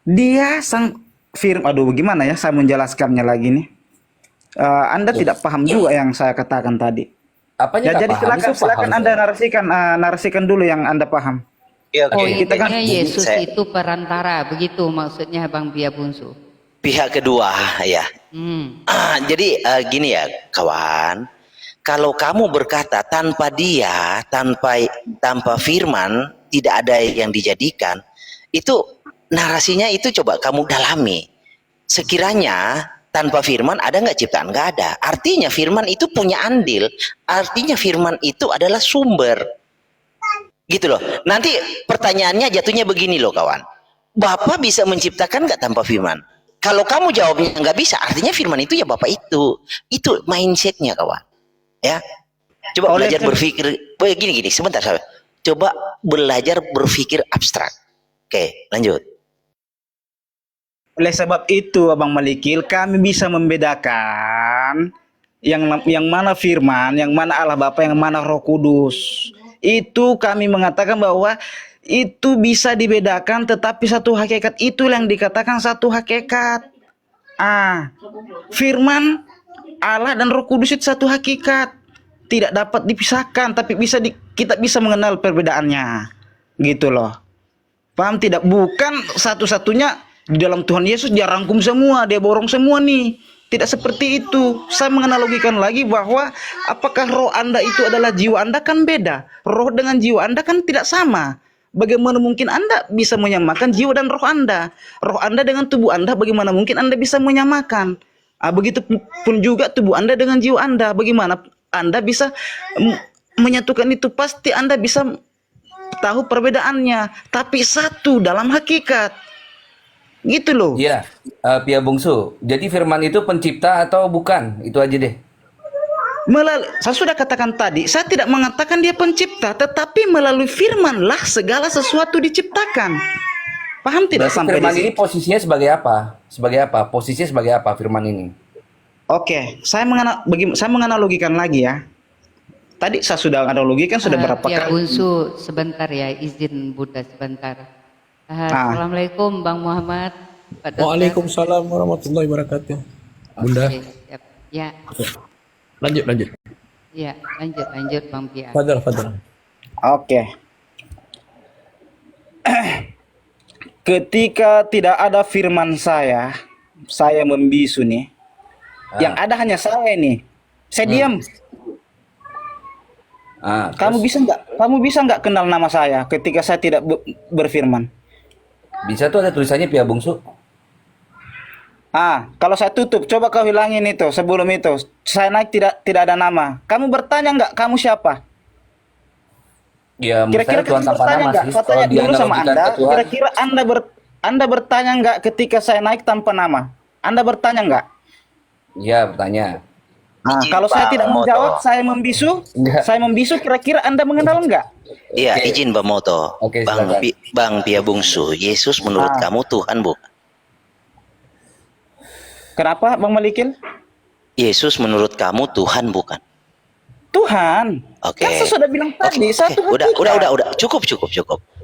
Dia sang firman. Aduh, bagaimana ya saya menjelaskannya lagi nih. Anda tidak paham juga yang saya katakan tadi. Apanya Ya, jadi silakan Anda narasikan dulu yang Anda paham. Ya, oke. kita kan Yesus saya- itu perantara, begitu maksudnya Bang Pia Bungsu. Pihak kedua ya. Jadi gini ya kawan, kalau kamu berkata tanpa dia, tanpa firman, tidak ada yang dijadikan, itu narasinya itu coba kamu dalami. Sekiranya tanpa firman ada nggak ciptaan? Nggak ada. Artinya firman itu punya andil. Artinya firman itu adalah sumber. Gitu loh. Nanti pertanyaannya jatuhnya begini loh kawan. Bapak bisa menciptakan nggak tanpa firman? Kalau kamu jawabnya nggak bisa, artinya firman itu ya Bapak itu. Itu mindsetnya kawan. Ya. Coba belajar berpikir. Gini, sebentar sahabat. Coba belajar berpikir abstrak. Oke, lanjut. Oleh sebab itu, Abang Malikil, kami bisa membedakan yang mana firman, yang mana Allah Bapa, yang mana Roh Kudus. Itu kami mengatakan bahwa itu bisa dibedakan, tetapi satu hakikat itu yang dikatakan satu hakikat. Firman Allah dan Roh Kudus itu satu hakikat, tidak dapat dipisahkan, tapi kita bisa mengenal perbedaannya, gitu loh. Paham tidak? Bukan satu-satunya di dalam Tuhan Yesus dia rangkum semua, dia borong semua nih. Tidak seperti itu. Saya menganalogikan lagi bahwa apakah roh Anda itu adalah jiwa Anda, kan beda. Roh dengan jiwa Anda kan tidak sama. Bagaimana mungkin Anda bisa menyamakan jiwa dan roh Anda? Roh Anda dengan tubuh Anda, bagaimana mungkin Anda bisa menyamakan? Begitu pun juga tubuh Anda dengan jiwa Anda. Bagaimana Anda bisa menyatukan itu? Pasti Anda bisa tahu perbedaannya. Tapi satu dalam hakikat. Gitu loh. Iya, Pia Bungsu. Jadi firman itu pencipta atau bukan? Itu aja deh. Saya sudah katakan tadi, saya tidak mengatakan dia pencipta, tetapi melalui firmanlah segala sesuatu diciptakan. Paham tidak? Berarti Sampai firman di ini sini? posisinya sebagai apa? Sebagai apa? Posisinya sebagai apa firman ini? Oke, saya menganalogikan lagi ya. Tadi saya sudah analogikan sudah berapa Ya kali. Bunsu, sebentar ya, izin Buddha sebentar. Assalamualaikum Bang Muhammad. Pak Dokter. Waalaikumsalam warahmatullahi wabarakatuh. Bunda, Oke, siap. Ya, lanjut. ya, lanjut Bang Pia. Fadal. Oke. Ketika tidak ada firman saya membisu nih. Yang ada hanya saya nih. Saya diam. Kamu bisa nggak kenal nama saya ketika saya tidak berfirman? Bisa tuh ada tulisannya Pia Bungsu. Kalau saya tutup, coba kau hilangin itu sebelum itu. Saya naik tidak ada nama. Kamu bertanya nggak kamu siapa? Ya, Kira-kira Tuhan kamu tanpa bertanya nama nggak? sih. Saya Kalau tanya dulu sama dianalogikan Anda. ke Tuhan, Kira-kira Anda bertanya nggak ketika saya naik tanpa nama? Anda bertanya nggak? ya bertanya. Kalau saya tidak Moto. menjawab, saya membisu. Enggak. Saya membisu. Kira-kira Anda mengenal nggak? Iya, izin Bang Moto. Oke, Bang, silakan. Bang Pia Bungsu, Yesus menurut kamu Tuhan bukan? Kenapa, Bang Malikil? Yesus menurut kamu Tuhan bukan? Tuhan. Oke. Kan saya sudah bilang tadi, satu Udah, hakikat. cukup.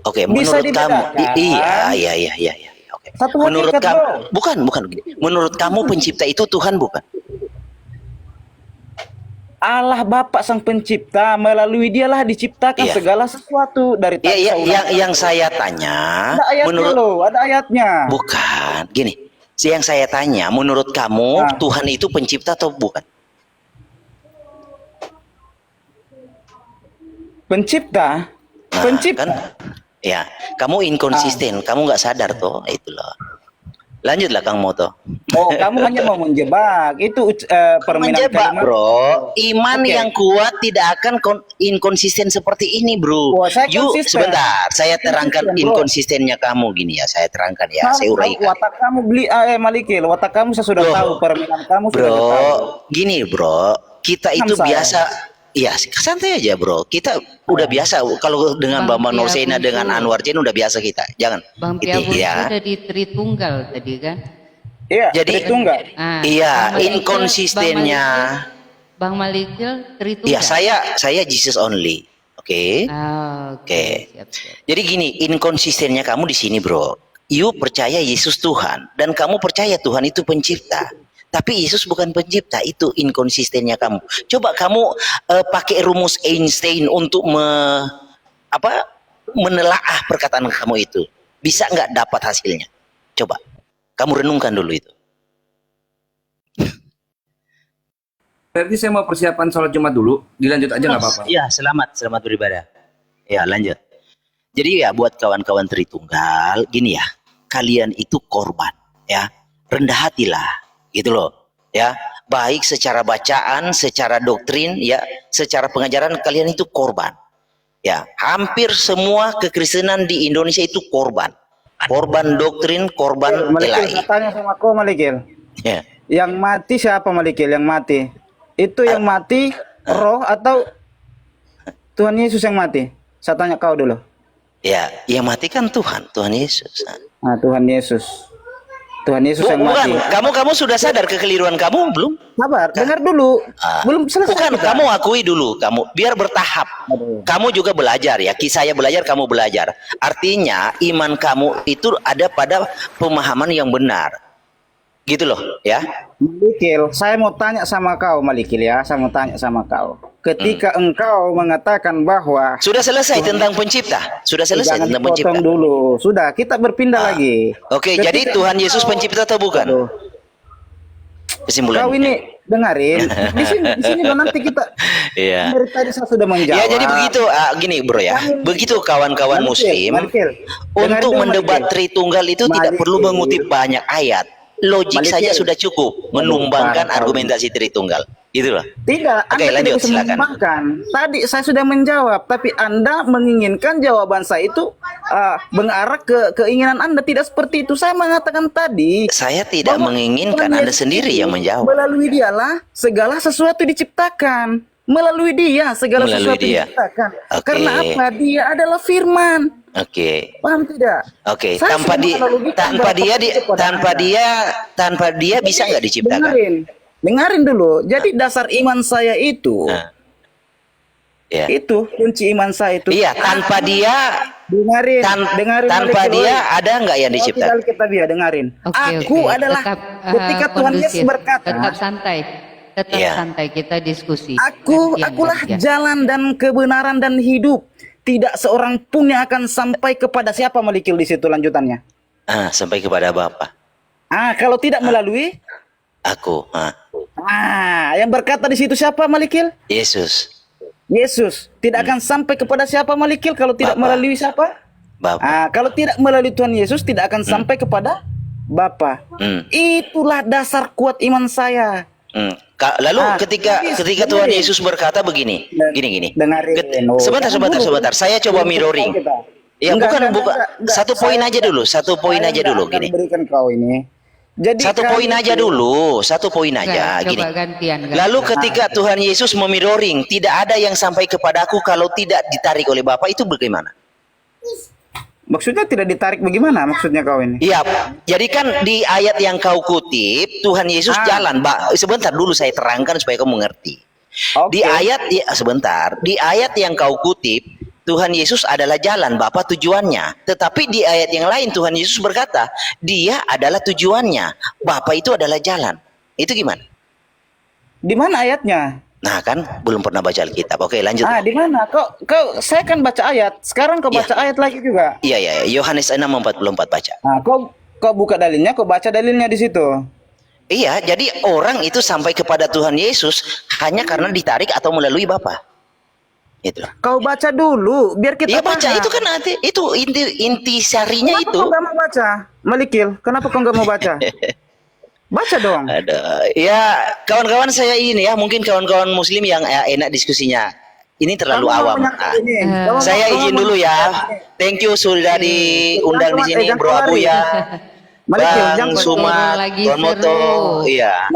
Oke, Bisa menurut kamu, dibedakan. iya. Oke. Satu Menurut hakikat, kamu, bro. bukan gini. Menurut kamu pencipta itu Tuhan bukan? Allah Bapa Sang Pencipta, melalui Dialah diciptakan Iya. segala sesuatu dari Iya, saudaranya. yang saya tanya, Ada ayatnya loh, ada ayatnya. bukan gini. Yang saya tanya, menurut kamu Tuhan itu pencipta atau bukan? Pencipta, Kan? Ya, kamu inkonsisten, kamu nggak sadar tuh, itu loh. Lanjutlah Kang Moto. kamu hanya mau menjebak. Itu permainan Menjebak, kalimat. bro. Iman Oke. yang kuat tidak akan inkonsisten seperti ini, bro. Wah, saya konsisten. Sebentar, saya terangkan Konsisten, bro. inkonsistennya kamu gini ya. Saya terangkan ya, saya uraikan. Watak kamu Malikil, watak kamu saya sudah Bro. tahu, permainan kamu sudah Bro, tahu. gini bro, kita itu Saya. biasa, ya santai aja bro. Kita udah biasa kalau dengan Bang Bambang Pia Norsena Bungsu. dengan Anwar Jen udah biasa kita. Jangan. Bang Pia Itu, Bungsu ya. udah di Tritunggal tadi kan? Iya, Jadi- Tritunggal. Iya, Bang Malikil- inkonsistennya. Bang Malikil Tritunggal. Ya saya Jesus only. Oke. Oke. Siap. Jadi gini, inkonsistennya kamu di sini, bro. You percaya Yesus Tuhan dan kamu percaya Tuhan itu pencipta. Tapi Yesus bukan pencipta, itu inkonsistennya kamu. Coba kamu pakai rumus Einstein untuk menelaah perkataan kamu itu. Bisa nggak dapat hasilnya? Coba. Kamu renungkan dulu itu. Berarti saya mau persiapan sholat Jumat dulu. Dilanjut aja nggak apa-apa. Iya, selamat beribadah. Ya, lanjut. Jadi ya buat kawan-kawan Tritunggal, gini ya, kalian itu korban, ya, rendah hatilah, gitu loh, ya, baik secara bacaan, secara doktrin, ya, secara pengajaran kalian itu korban, ya, hampir semua kekristenan di Indonesia itu korban doktrin, korban Malikil, ilahi, saya tanya sama kau Malikil. ya. Yang mati siapa Malikil? Yang mati? Itu yang mati roh atau Tuhan Yesus yang mati? Saya tanya kau dulu. Ya, yang mati kan Tuhan Yesus. Nah, Tuhan Yesus. Tuhan Yesus yang mati. Bukan, kamu sudah sadar kekeliruan kamu belum? Sabar, dengar dulu. Belum selesai. Bukan, kita. kamu akui dulu, kamu biar bertahap. Kamu juga belajar ya. Saya belajar, kamu belajar. Artinya iman kamu itu ada pada pemahaman yang benar. Gitu loh, ya. Malikil, saya mau tanya sama kau Malikil ya. Saya mau tanya sama kau. Ketika engkau mengatakan bahwa Sudah selesai tentang pencipta. Sudah selesai jangan tentang dipotong pencipta. dulu. Sudah, kita berpindah lagi. Oke, Ketika jadi Tuhan Yesus pencipta atau bukan? Aduh, Kesimpulan. kau ini dengarin. Di sini loh nanti kita. Iya. Dari tadi saya sudah menjawab. Ya jadi begitu, gini bro ya, begitu kawan-kawan Muslim untuk mendebat Tritunggal itu tidak perlu mengutip banyak ayat, logik saja sudah cukup menumbangkan argumentasi Tritunggal, gitu loh. Tidak, Oke, Anda lanjut, tidak bisa silakan. menumbangkan. Tadi saya sudah menjawab, tapi Anda menginginkan jawaban saya itu mengarah ke keinginan Anda. Tidak seperti itu. Saya mengatakan tadi. Saya tidak bahwa menginginkan, Tuhan Anda Yesus sendiri itu, yang menjawab. Melalui dialah segala sesuatu diciptakan. Melalui dia segala Melalui sesuatu dia. diciptakan. Oke. Karena apa? Dia adalah firman. Oke. Paham tidak? Oke, Saya tanpa sudah menganalogikan tanpa dia bisa nggak diciptakan? Dengarin dulu. Jadi dasar iman saya itu, Ya. itu kunci iman saya itu. Iya, tanpa dia, dengarin, tanpa Malikil, dia woy. ada nggak yang diciptakan? Kita biar dengarin. Oke, Aku oke. adalah Tetap, ketika Tuhan Yesus kondusif. berkata, Tetap santai. Tetap Iya. santai, kita diskusi. Akulah jalan dan kebenaran dan hidup. Tidak seorang pun yang akan sampai kepada siapa Malikil di situ lanjutannya. Sampai kepada Bapa. Kalau tidak melalui Aku. yang berkata di situ siapa Malikil? Yesus. Yesus. Tidak akan sampai kepada siapa Malikil kalau tidak Bapa. melalui siapa? Bapa. Kalau tidak melalui Tuhan Yesus tidak akan sampai kepada Bapa. Itulah dasar kuat iman saya. Lalu ketika jadi Tuhan dengerin. Yesus berkata begini, gini. Dengarin. Sebentar. Saya coba mirroring. Ya bukan. Satu poin aja dulu. Gini. Berikan kau ini. Jadi Satu poin aja dulu. Gini. Coba gantian. Lalu ketika Tuhan Yesus memirroring, tidak ada yang sampai kepadaku kalau tidak ditarik oleh Bapa, itu bagaimana? Maksudnya tidak ditarik bagaimana maksudnya kau ini? Iya, jadi kan di ayat yang kau kutip, Tuhan Yesus jalan, Mbak. Sebentar dulu saya terangkan supaya kamu mengerti. Oke. Di ayat yang kau kutip, Tuhan Yesus adalah jalan, Bapa tujuannya. Tetapi di ayat yang lain Tuhan Yesus berkata, Dia adalah tujuannya, Bapa itu adalah jalan. Itu gimana? Di mana ayatnya? Nah kan belum pernah baca Alkitab. Oke, lanjut. Di mana? Kau saya kan baca ayat. Sekarang kau baca ayat lagi juga. Iya, Yohanes 6:44 baca. Kau buka dalilnya, kau baca dalilnya di situ. Iya, jadi orang itu sampai kepada Tuhan Yesus hanya karena ditarik atau melalui Bapa. Itu. Kau baca dulu biar kita baca paham. itu kan nanti itu inti sarinya Kenapa itu. kau nggak mau baca? Malikil, kenapa kau nggak mau baca? Baca dong. Ada. Ya, kawan-kawan saya ini ya, mungkin kawan-kawan Muslim yang enak diskusinya. Ini terlalu awam. Saya izin dulu ya. Thank you sudah diundang di sini Bro Abu ya. Bang Suma, Bang Moto, iya.